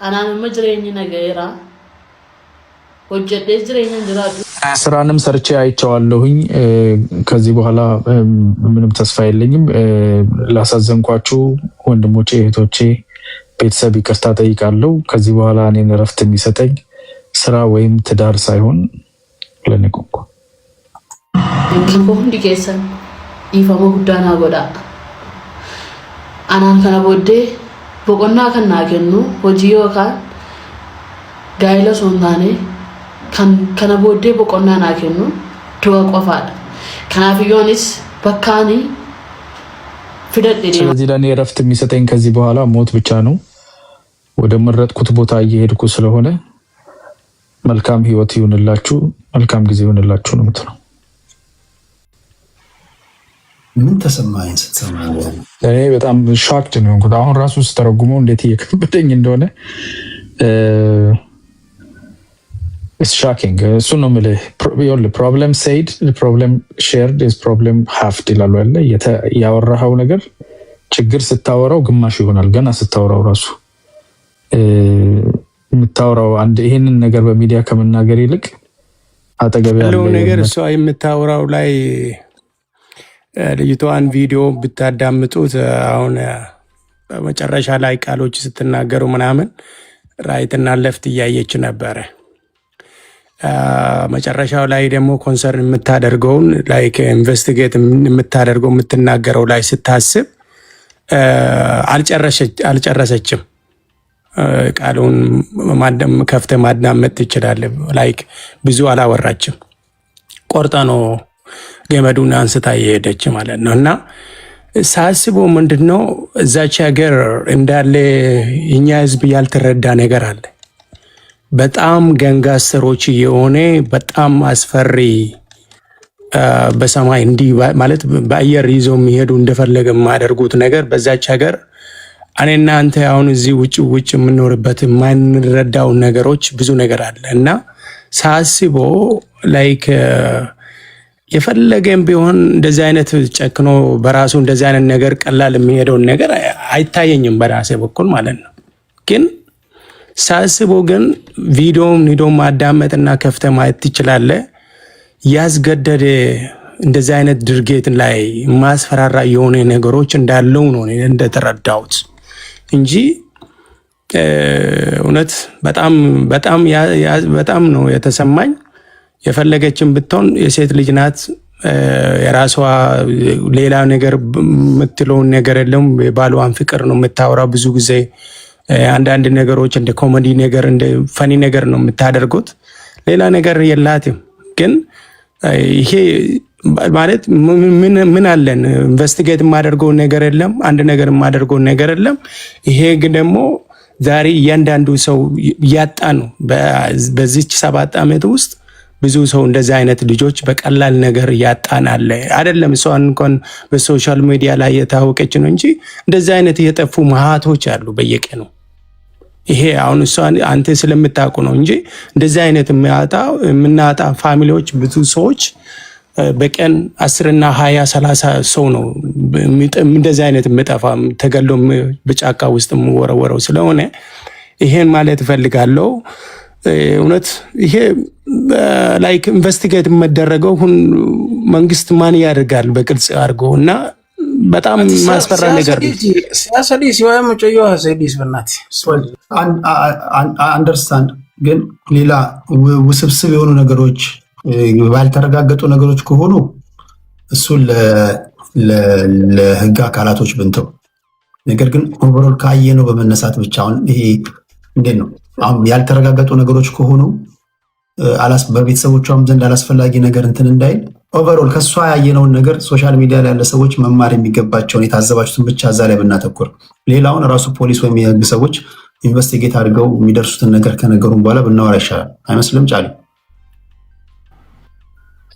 Anaan jireenyi nageera hojjedhee jireenya jiraatu ስራንም ሰርቼ አይቼዋለሁኝ። ከዚህ በኋላ ምንም ተስፋ የለኝም። ላሳዘንኳችሁ ወንድሞቼ፣ እህቶቼ፣ ቤተሰብ ይቅርታ ጠይቃለሁ። ከዚህ በኋላ እኔን እረፍት የሚሰጠኝ ስራ ወይም ትዳር ሳይሆን ለነቆንኩ ሁንዲ ኬሰን ኢፈሞ ጉዳና ጎዳ አናን ከነ ቦዴ ቦቆና ከና ከኑ ሆጂዮ ካን ጋይለ ሶንታኔ kana boodee boqonnaa naa kennu du'a qofaadha. Kanaaf iyoonis bakkaani fidadhe. ስለዚህ ለእኔ እረፍት የሚሰጠኝ ከዚህ በኋላ ሞት ብቻ ነው። ወደ መረጥኩት ቦታ እየሄድኩ ስለሆነ መልካም ህይወት ይሁንላችሁ፣ መልካም ጊዜ ይሁንላችሁ ነው የምትለው። ምን ተሰማኝ ስትሰማ? እኔ በጣም ሾክድ ነው እንግዲህ አሁን ራሱ ስተረጉመው እንዴት እየከበደኝ እንደሆነ It's shocking. እሱ ነው የምልህ። ፕሮብለም ሴድ ፕሮብለም ሼርድ ኢዝ ፕሮብለም ሃፍድ ይላሉ ያለ ያወራኸው ነገር ችግር ስታወራው ግማሽ ይሆናል። ገና ስታወራው ራሱ የምታወራው አንድ ይሄንን ነገር በሚዲያ ከመናገር ይልቅ አጠገብ ያለው ነገር እሷ የምታወራው ላይ ልጅቷን ቪዲዮ ብታዳምጡት አሁን በመጨረሻ ላይ ቃሎች ስትናገሩ ምናምን ራይትና ለፍት እያየች ነበረ። መጨረሻው ላይ ደግሞ ኮንሰርን የምታደርገውን ላይክ ኢንቨስቲጌት የምታደርገው የምትናገረው ላይ ስታስብ አልጨረሰችም። ቃሉን ከፍተ ማዳመጥ ትችላለህ። ላይክ ብዙ አላወራችም። ቆርጣ ነው ገመዱን አንስታ እየሄደች ማለት ነው። እና ሳስበው ምንድነው እዛች ሀገር እንዳለ የኛ ህዝብ ያልተረዳ ነገር አለ። በጣም ገንጋስተሮች የሆነ በጣም አስፈሪ በሰማይ እንዲህ ማለት በአየር ይዘው የሚሄዱ እንደፈለገ የማያደርጉት ነገር በዛች ሀገር እኔና አንተ አሁን እዚህ ውጭ የምንኖርበት የማንረዳው ነገሮች ብዙ ነገር አለ። እና ሳስበው ላይክ የፈለገም ቢሆን እንደዚህ አይነት ጨክኖ በራሱ እንደዚህ አይነት ነገር ቀላል የሚሄደውን ነገር አይታየኝም በራሴ በኩል ማለት ነው። ግን ሳስበው ግን ቪዲዮም ኒዶ ማዳመጥና ከፍተ ማየት ትችላለህ። ያስገደደ እንደዚህ አይነት ድርጊት ላይ ማስፈራራ የሆነ ነገሮች እንዳለው ነው እንደተረዳሁት እንጂ እውነት በጣም ነው የተሰማኝ። የፈለገችን ብትሆን የሴት ልጅ ናት። የራሷ ሌላ ነገር የምትለውን ነገር የለም። የባሏን ፍቅር ነው የምታወራው ብዙ ጊዜ አንዳንድ ነገሮች እንደ ኮሜዲ ነገር እንደ ፈኒ ነገር ነው የምታደርጉት። ሌላ ነገር የላትም። ግን ይሄ ማለት ምን አለን? ኢንቨስቲጌት የማደርገው ነገር የለም። አንድ ነገር የማደርገው ነገር የለም። ይሄ ግን ደግሞ ዛሬ እያንዳንዱ ሰው እያጣ ነው። በዚች 7 ዓመት ውስጥ ብዙ ሰው እንደዚህ አይነት ልጆች በቀላል ነገር ያጣናል። አይደለም እሷን እንኳን በሶሻል ሚዲያ ላይ የታወቀች ነው እንጂ እንደዚህ አይነት የጠፉ መሃቶች አሉ በየቀኑ። ይሄ አሁን እሷን አንተ ስለምታውቁ ነው እንጂ እንደዚህ አይነት የምናጣ ፋሚሊዎች ብዙ ሰዎች በቀን 10 እና 20 30 ሰው ነው እንደዚህ አይነት የምጠፋ ተገሎ በጫካ ውስጥ የምወረወረው ስለሆነ ይሄን ማለት እፈልጋለሁ። እውነት ይሄ ላይክ ኢንቨስቲጌት መደረገው መንግስት ማን ያደርጋል በግልጽ አድርጎ እና በጣም ማስፈራ ነገር ነው። ሲያሰዲ ሲዋይ መጨዮ ሀሰዲስ በእናትህ አንደርስታንድ። ግን ሌላ ውስብስብ የሆኑ ነገሮች ባልተረጋገጡ ነገሮች ከሆኑ እሱን ለህግ አካላቶች ብንተው። ነገር ግን ኦቨሮል ካየ ነው በመነሳት ብቻ አሁን ይሄ እንዴት ነው አሁን ያልተረጋገጡ ነገሮች ከሆኑ በቤተሰቦቿም ዘንድ አላስፈላጊ ነገር እንትን እንዳይል ኦቨሮል ከሷ ያየነውን ነገር ሶሻል ሚዲያ ላይ ያለ ሰዎች መማር የሚገባቸውን የታዘባችሁትን ብቻ እዛ ላይ ብናተኩር፣ ሌላውን ራሱ ፖሊስ ወይም የህግ ሰዎች ኢንቨስቲጌት አድርገው የሚደርሱትን ነገር ከነገሩን በኋላ ብናወራ ይሻላል አይመስልም? ጫሊ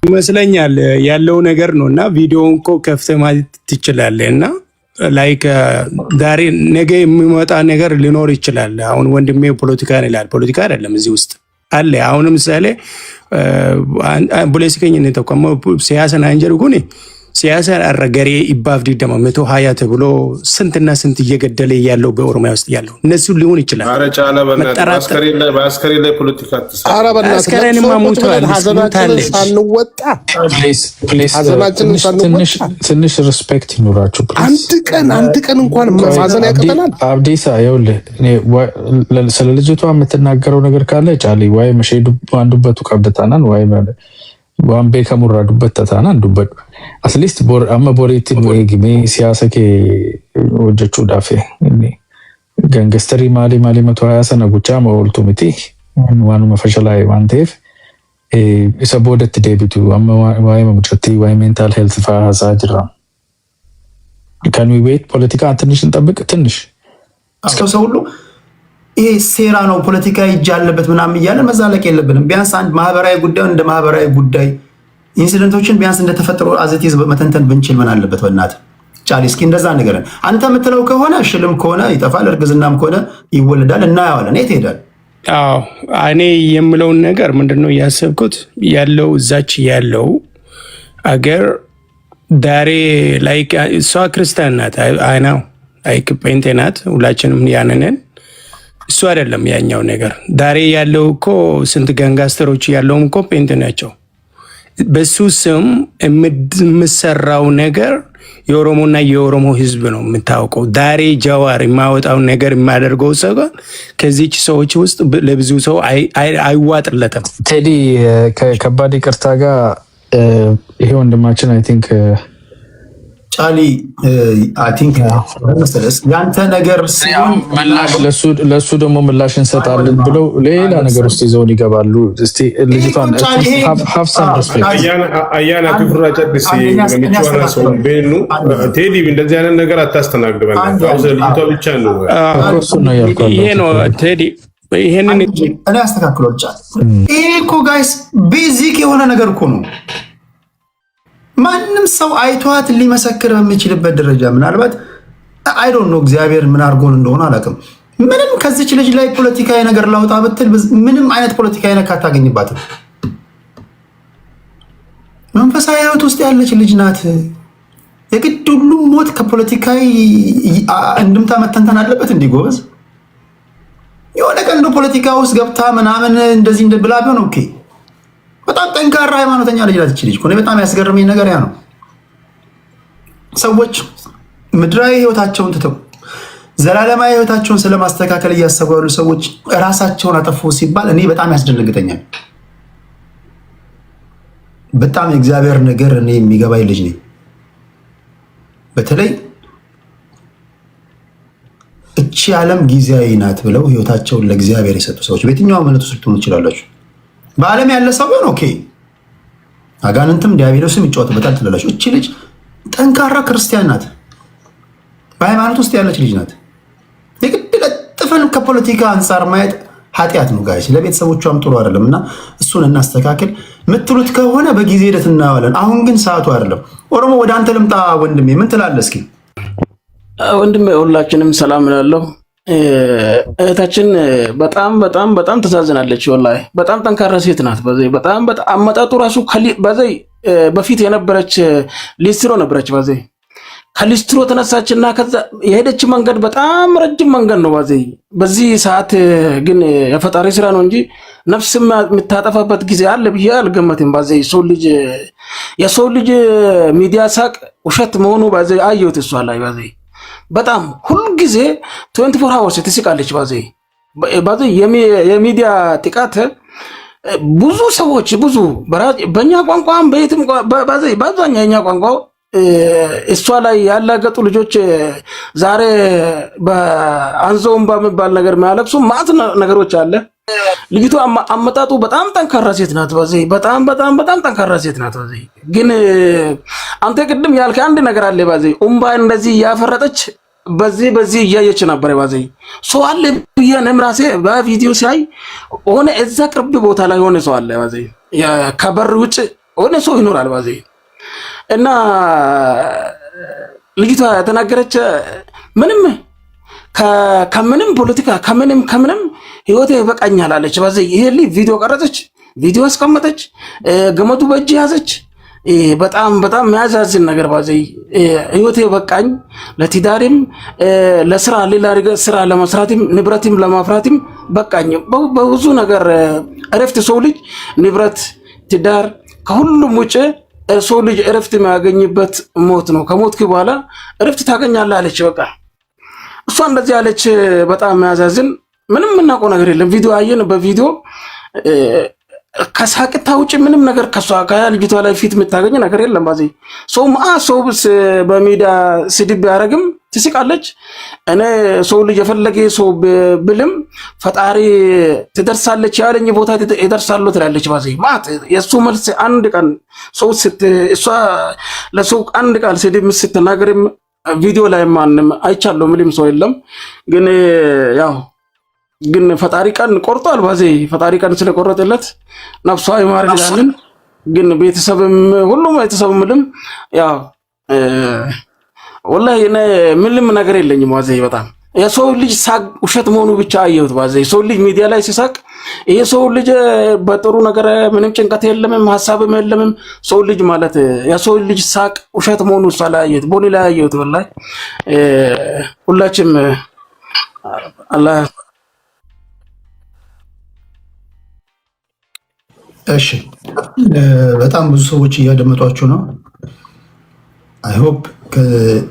ይመስለኛል ያለው ነገር ነው። እና ቪዲዮውን እኮ ከፍተህ ማየት ትችላለህ። እና ላይክ ዛሬ ነገ የሚመጣ ነገር ሊኖር ይችላል። አሁን ወንድሜ ፖለቲካ ይላል። ፖለቲካ አይደለም እዚህ ውስጥ አለ። አሁን ምሳሌ ቡሌሲከኝ ነው ተቆሞ ሲያሰና እንጀር ጉኒ ሲያሰር አረገሬ ኢባፍ ዲደማ 120 ተብሎ ስንትና ስንት እየገደለ ያለው በኦሮሚያ ውስጥ ያለው እነሱ ሊሆን ይችላል። አረ ጫላ በእናትህ በአስከሬን ላይ ፖለቲካ ተሰራ። አረ በእናትህ አስከሬንማ ሞቷል። ሀዘናችንን ሳንወጣ ትንሽ ሪስፔክት ይኑራችሁ። አንድ ቀን እንኳን ማዘን ያቀተናል። አብዲሳ ይኸውልህ ስለ ልጅቷ የምትናገረው ነገር ካለ ጫሊ ወይ መሸዱ አንዱበቱ ቀብደታናን ወይ ዋንቤ ከሙራ ዱበት ተታናን ዱበት አትሊስት አመ ቦሬቲን ወይ ግሜ ሲያሰ ከ ወጀቹ ዳፌ ገንገስተሪ ማሊ 120 ሰነ ጉቻ መወልቱ ምቲ ዋኑ መፈሸላይ ዋንቴፍ ኢሰቦደት ዴቢቱ አመ ዋይ መምጥቲ ወይ ሜንታል ሄልዝ ፋሃሳ ጅራ ካን ዊ ዌት ፖለቲካ ትንሽ እንጠብቅ። ትንሽ እስከ ሰው ሁሉ ይሄ ሴራ ነው ፖለቲካ ይጃለበት ምናምን እያለ መዛለቅ የለብንም። ቢያንስ አንድ ማህበራዊ ጉዳይ እንደ ማህበራዊ ጉዳይ ኢንሲደንቶችን ቢያንስ እንደተፈጠሩ አዘቲዝ መተንተን ብንችል ምን አለበት? በእናትህ ጫሊ እስኪ እንደዛ ነገርን አንተ የምትለው ከሆነ ሽልም ከሆነ ይጠፋል፣ እርግዝናም ከሆነ ይወለዳል፣ እናየዋለን። የት ይሄዳል? አዎ እኔ የምለውን ነገር ምንድነው ያሰብኩት ያለው እዛች ያለው አገር ዳሬ ላይክ እሷ ክርስቲያን ናት። አይናው ላይክ ጴንጤ ናት። ሁላችንም ያንንን እሱ አይደለም ያኛው ነገር። ዳሬ ያለው እኮ ስንት ጋንጋስተሮች ያለውም እኮ ጴንጤ ናቸው። በሱ ስም የምሰራው ነገር የኦሮሞና የኦሮሞ ህዝብ ነው የምታውቀው። ዳሬ ጃዋር የማወጣው ነገር የሚያደርገው ሰው ከዚች ሰዎች ውስጥ ለብዙ ሰው አይዋጥለትም። ቴዲ ከባድ ይቅርታ ጋር ይሄ ወንድማችን አይ ቲንክ ጫሊ አይ ቲንክ መሰለስ ያንተ ነገር ሲሆን ለሱ ደግሞ ምላሽ እንሰጣለን ብለው ሌላ ነገር ውስጥ ይዘውን ይገባሉ። እስቲ ልጅቷን ሀፍሳን አያና ክፍራ ጨርስ ለሚቻና ሰው በሉ ቴዲ እንደዚህ አይነት ነገር አታስተናግደን። አውዘ ልጅቷ ብቻ ነው እሱ ነው ያልኩት። ይሄ ነው ቴዲ ይሄንን እኔ አስተካክሎቻ ይሄ እኮ ጋይስ ቤዚክ የሆነ ነገር እኮ ነው። ማንም ሰው አይቷት ሊመሰክር በሚችልበት ደረጃ ምናልባት አይ ዶንት ኖ እግዚአብሔር ምን አርጎን እንደሆነ አላውቅም። ምንም ከዚች ልጅ ላይ ፖለቲካዊ ነገር ላውጣ ብትል ምንም አይነት ፖለቲካዊ ነገር አታገኝባትም። መንፈሳዊ ሕይወት ውስጥ ያለች ልጅ ናት። የግድ ሁሉም ሞት ከፖለቲካዊ እንድምታ መተንተን አለበት። እንዲጎበዝ የሆነ ቀን እንደ ፖለቲካ ውስጥ ገብታ ምናምን እንደዚህ እንደ ብላ ቢሆን ኦኬ። በጣም ጠንካራ ሃይማኖተኛ ልጅ ናት ልጅ። በጣም ያስገርመኝ ነገር ያ ነው። ሰዎች ምድራዊ ህይወታቸውን ትተው ዘላለማዊ ህይወታቸውን ስለማስተካከል እያሰቡ ያሉ ሰዎች ራሳቸውን አጠፉ ሲባል እኔ በጣም ያስደነግጠኛል። በጣም የእግዚአብሔር ነገር እኔ የሚገባኝ ልጅ ነኝ። በተለይ እቺ ዓለም ጊዜያዊ ናት ብለው ህይወታቸውን ለእግዚአብሔር የሰጡ ሰዎች በየትኛው እምነት ውስጥ ልትሆኑ ትችላላችሁ። በዓለም ያለ ሰው ቢሆን ኦኬ፣ አጋንንትም ዲያብሎስም ይጫወትበታል ትላላችሁ። እቺ ልጅ ጠንካራ ክርስቲያን ናት። በሃይማኖት ውስጥ ያለች ልጅ ናት። የግድ ለጥፈን ከፖለቲካ አንጻር ማየት ኃጢአት ነው ጋይስ። ለቤተሰቦቿም ጥሩ አይደለም እና እሱን እናስተካክል። ምትሉት ከሆነ በጊዜ ሂደት እናየዋለን። አሁን ግን ሰዓቱ አይደለም። ኦሮሞ ወደ አንተ ልምጣ ወንድሜ፣ ምን ትላለህ እስኪ? ወንድሜ ሁላችንም ሰላም እላለሁ። እህታችን በጣም በጣም በጣም ተዛዝናለች። ወላሂ በጣም ጠንካራ ሴት ናት። በዚህ በጣም አመጣጡ ራሱ በዚህ በፊት የነበረች ሊስትሮ ነበረች። ከሊስትሮ ተነሳችና ከዛ የሄደች መንገድ በጣም ረጅም መንገድ ነው። በዚህ ሰዓት ግን የፈጣሪ ስራ ነው እንጂ ነፍስ የምታጠፋበት ጊዜ አለ ብዬ አልገመትም። የሰው ልጅ ሚዲያ ሳቅ ውሸት መሆኑ አየሁት እሷ ላይ በጣም ሁሉ ጊዜ 24 hours ትስቃለች። የሚዲያ ጥቃት ብዙ ሰዎች ብዙ በእኛ ቋንቋም በየትም በአብዛኛው የኛ ቋንቋ እሷ ላይ ያላገጡ ልጆች ዛሬ በአንዞም በሚባል ነገር የሚያለቅሱ ማት ነገሮች አለ። ልጅቷ አመጣጡ በጣም ጠንካራ ሴት ናት። በጣም በጣም በጣም ጠንካራ ሴት ናት። ግን አንተ ቅድም ያልከ አንድ ነገር አለ። ኡምባ እንደዚህ እያፈረጠች በዚህ እያየች ነበር። ሰው አለ ብዬንም ራሴ በቪዲዮ ሲያይ ሆነ እዛ ቅርብ ቦታ ላይ ሆነ ሰው አለ። ከበር ውጭ ሆነ ሰው ይኖራል። እና ልጅቷ ተናገረች ምንም ከምንም ፖለቲካ ከምንም ህይወቴ ይበቃኛል አለች። ይሄ ቪዲዮ ቀረጸች፣ ቪዲዮ አስቀመጠች፣ ገመዱ በእጅ ያዘች። በጣም በጣም የሚያሳዝን ነገር ባዘይ ህይወቴ በቃኝ ለትዳሬም ለስራ ሌላ ስራ ለመስራትም ንብረትም ለማፍራትም በቃኝ በብዙ ነገር እረፍት ሰው ልጅ ንብረት ትዳር ከሁሉም ውጭ ሰው ልጅ እረፍት የሚያገኝበት ሞት ነው ከሞትክ በኋላ እረፍት ታገኛለህ አለች በቃ እሷ እንደዚህ አለች በጣም የሚያሳዝን ምንም እናውቀው ነገር የለም ቪዲዮ አየን በቪዲዮ ከሳቅታ ውጭ ምንም ነገር ከሷ ከልጅቷ ላይ ፊት የምታገኝ ነገር የለም ባዚ ሰው በሚዲያ ስድብ ያረግም ትስቃለች እኔ ሰው ልጅ የፈለገ ሰው ብልም ፈጣሪ ትደርሳለች ያለኝ ቦታ ይደርሳሉ ትላለች ባዚ ማት የሱ መልስ አንድ ቀን ሰው እሷ ለሰው አንድ ቃል ስድብ ስትናገርም ቪዲዮ ላይ ማንም አይቻለው ምንም ሰው የለም ግን ፈጣሪ ቀን ቆርጧል ባዚ ፈጣሪ ቀን ስለቆረጠለት ነፍሷ ይማር ይላልን ግን ቤተሰብም ሁሉም ቤተሰብም ወላሂ እኔ ምንም ነገር የለኝም ባዚ በጣም የሰው ልጅ ሳቅ ውሸት መሆኑ ብቻ አየሁት ባዚ ሰው ልጅ ሚዲያ ላይ ሲሳቅ ይሄ ሰው ልጅ በጥሩ ነገር ምንም ጭንቀት የለምም ሐሳብም የለምም ሰው ልጅ ማለት የሰው ልጅ ሳቅ ውሸት መሆኑ ሳላየሁት ቦኒ ላይ አየሁት ወላሂ ሁላችንም አላህ እሺ በጣም ብዙ ሰዎች እያደመጧችሁ ነው አይ ሆፕ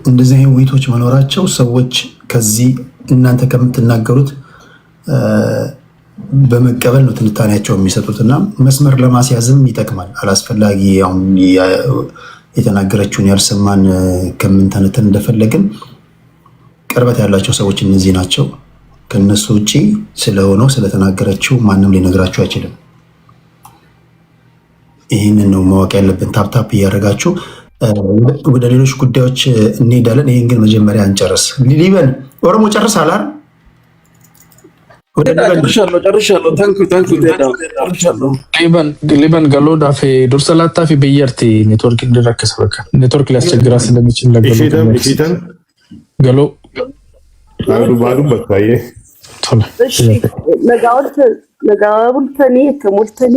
እንደዚህ አይነት ውይይቶች መኖራቸው ሰዎች ከዚህ እናንተ ከምትናገሩት በመቀበል ነው ትንታኔያቸው የሚሰጡትና መስመር ለማስያዝም ይጠቅማል አላስፈላጊ አሁን የተናገረችውን ያልሰማን ከምንተነተን እንደፈለግን ቅርበት ያላቸው ሰዎች እነዚህ ናቸው ከነሱ ውጪ ስለሆነው ስለተናገረችው ማንም ሊነግራችሁ አይችልም ይህንን ነው ማወቅ ያለብን ታፕታፕ እያደረጋችሁ ወደ ሌሎች ጉዳዮች እንሄዳለን ይህን ግን መጀመሪያ እንጨርስ ሊበን ኦሮሞ ጨርስ አላር ሊበን ገሎ ዳፌ ዱርሰላታ ፊ በየርቲ ኔትወርክ እንድረከስ በቃ ኔትወርክ ሊያስቸግራ ስለሚችል ገሎ ባዱ በቃዬ ነጋቡልተኒ ከሞልተኒ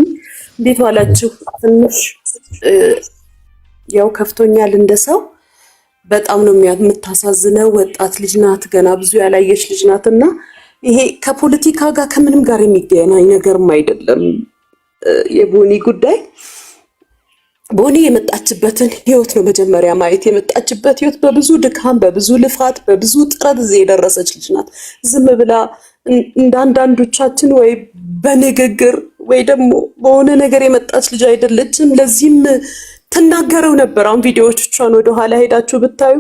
እንዴት ዋላችሁ ትንሽ ያው ከፍቶኛል እንደሰው በጣም ነው የምታሳዝነው ወጣት ልጅ ናት ገና ብዙ ያላየች ልጅ ናትና ይሄ ከፖለቲካ ጋር ከምንም ጋር የሚገናኝ ነገርም አይደለም የቦኒ ጉዳይ ቦኒ የመጣችበትን ህይወት ነው መጀመሪያ ማየት የመጣችበት ህይወት በብዙ ድካም በብዙ ልፋት በብዙ ጥረት እዚህ የደረሰች ልጅ ናት ዝም ብላ እንዳንዳንዶቻችን ወይ በንግግር ወይ ደግሞ በሆነ ነገር የመጣች ልጅ አይደለችም ለዚህም ተናገረው ነበር አሁን ቪዲዮዎቿን ወደ ኋላ ሄዳችሁ ብታዩ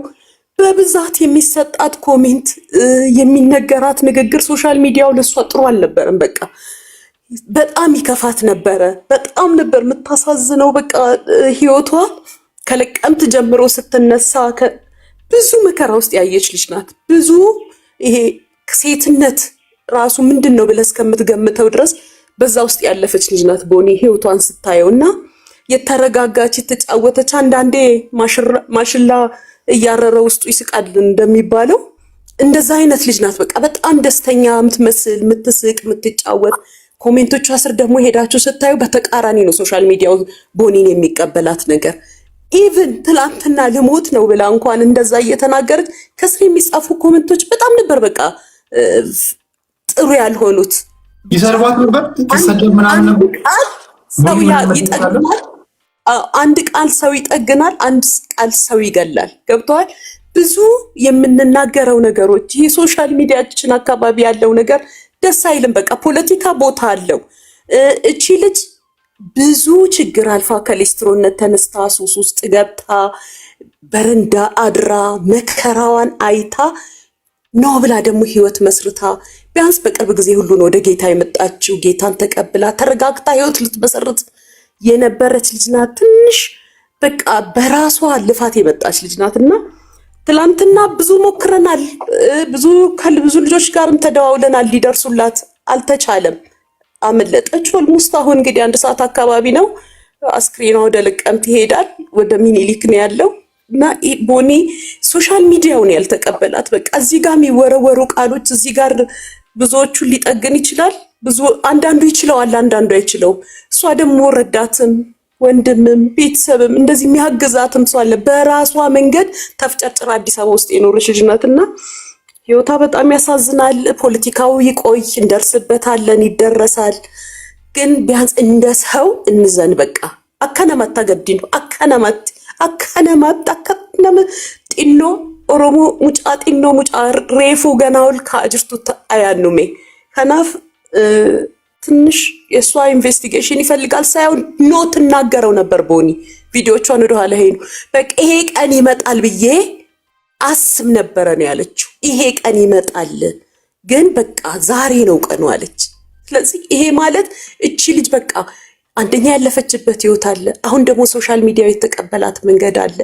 በብዛት የሚሰጣት ኮሜንት የሚነገራት ንግግር ሶሻል ሚዲያው ለሷ ጥሩ አልነበረም በቃ በጣም ይከፋት ነበር በጣም ነበር የምታሳዝነው በቃ ህይወቷ ከለቀምት ጀምሮ ስትነሳ ብዙ መከራ ውስጥ ያየች ልጅ ናት ብዙ ይሄ ሴትነት ራሱ ምንድነው ብለስ ከምትገምተው ድረስ በዛ ውስጥ ያለፈች ልጅ ናት ቦኒ ህይወቷን ስታየውና የተረጋጋች የተጫወተች አንዳንዴ ማሽላ እያረረ ውስጡ ይስቃል እንደሚባለው እንደዛ አይነት ልጅ ናት በቃ በጣም ደስተኛ የምትመስል የምትስቅ የምትጫወት ኮሜንቶቿ ስር ደግሞ ሄዳችሁ ስታዩ በተቃራኒ ነው ሶሻል ሚዲያው ቦኒን የሚቀበላት ነገር ኢቭን ትላንትና ልሞት ነው ብላ እንኳን እንደዛ እየተናገረች ከስር የሚጻፉ ኮሜንቶች በጣም ነበር በቃ ጥሩ ያልሆኑት ይሰርባት ነበር ተሰደብ ምናምን ነበር ሰው ይጠግናል አንድ ቃል ሰው ይጠግናል አንድ ቃል ሰው ይገላል ገብቷል ብዙ የምንናገረው ነገሮች ይሄ ሶሻል ሚዲያችን አካባቢ ያለው ነገር ደስ አይልም በቃ ፖለቲካ ቦታ አለው እቺ ልጅ ብዙ ችግር አልፋ ከሊስትሮነት ተነስታ ሱስ ውስጥ ገብታ በረንዳ አድራ መከራዋን አይታ ነው ብላ ደግሞ ህይወት መስርታ ቢያንስ በቅርብ ጊዜ ሁሉን ወደ ጌታ የመጣችው ጌታን ተቀብላ ተረጋግታ ህይወት ልትመሰርት የነበረች ልጅ ናት ትንሽ በቃ በራሷ ልፋት የመጣች ልጅ ናትና ትላንትና ብዙ ሞክረናል ብዙ ልጆች ጋርም ተደዋውለናል ሊደርሱላት አልተቻለም አመለጠች ኦልሞስት አሁን እንግዲህ 1 ሰዓት አካባቢ ነው አስክሬኗ ወደ ለቀምት ይሄዳል ወደ ሚኒሊክ ነው ያለው እና ቦኒ ሶሻል ሚዲያውን ያልተቀበላት በቃ እዚህ ጋር የሚወረወሩ ቃሎች እዚህ ጋር ብዙዎቹን ሊጠግን ይችላል ብዙ አንዳንዱ ይችላል አንዳንዱ አይችለው እሷ ደግሞ ረዳትም ወንድምም ቤተሰብም እንደዚህ የሚያግዛትም ሰው አለ። በራሷ መንገድ ተፍጨርጭራ አዲስ አበባ ውስጥ የኖረች ልጅ ናትና ህይወቷ በጣም ያሳዝናል። ፖለቲካው ይቆይ እንደርስበታለን፣ ይደረሳል። ግን ቢያንስ እንደ ሰው እንዘን። በቃ አከነማት ተገዲኑ አከነማት ጢኖ ኦሮሞ ሙጫ ጢኖ ሙጫ ሬፉ ገናውል ከአጅርቱ አያኑሜ ከናፍ ትንሽ የእሷ ኢንቨስቲጌሽን ይፈልጋል ሳይሆን ኖ ትናገረው ነበር። ቦኒ ቪዲዮቿን ወደኋላ ሄዱ። በቃ ይሄ ቀን ይመጣል ብዬ አስብ ነበረ ነው ያለችው። ይሄ ቀን ይመጣል ግን በቃ ዛሬ ነው ቀኑ አለች። ስለዚህ ይሄ ማለት እቺ ልጅ በቃ አንደኛ ያለፈችበት ህይወት አለ። አሁን ደግሞ ሶሻል ሚዲያ የተቀበላት መንገድ አለ።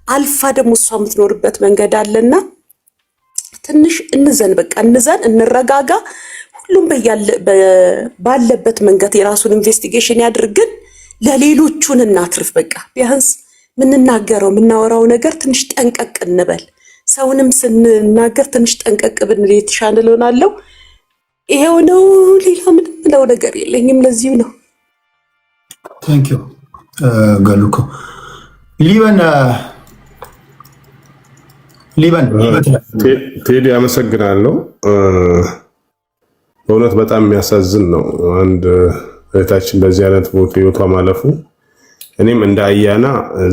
አልፋ ደግሞ እሷ የምትኖርበት መንገድ አለና ትንሽ እንዘን፣ በቃ እንዘን፣ እንረጋጋ። ሁሉም ባለበት መንገድ የራሱን ኢንቨስቲጌሽን ያድርግን። ለሌሎቹን እናትርፍ። በቃ ቢያንስ ምንናገረው የምናወራው ነገር ትንሽ ጠንቀቅ እንበል። ሰውንም ስንናገር ትንሽ ጠንቀቅ ብንል የተሻለ ልሆናለሁ። ይሄው ነው። ሌላ ምንም ምለው ነገር የለኝም። ለዚሁ ነው። ቴንክ ዩ ገሉኮ ሊበን ቴዲ አመሰግናለሁ። በእውነት በጣም የሚያሳዝን ነው አንድ እህታችን በዚህ አይነት ሞት ህይወቷ ማለፉ። እኔም እንደ አያና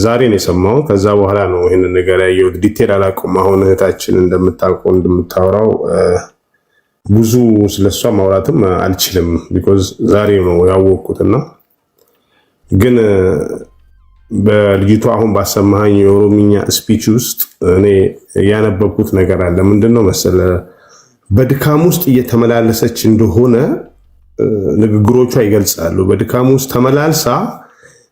ዛሬ ነው የሰማሁት። ከዛ በኋላ ነው ይሄንን ነገር ያየሁት። ዲቴል አላውቅም። አሁን እህታችን እንደምታውቀው እንደምታወራው ብዙ ስለሷ ማውራትም አልችልም ቢኮዝ ዛሬ ነው ያወቅኩትና ግን በልጅቷ አሁን ባሰማኸኝ የኦሮምኛ ስፒች ውስጥ እኔ ያነበብኩት ነገር አለ። ምንድነው መሰለ በድካም ውስጥ እየተመላለሰች እንደሆነ ንግግሮቿ ይገልጻሉ። በድካም ውስጥ ተመላልሳ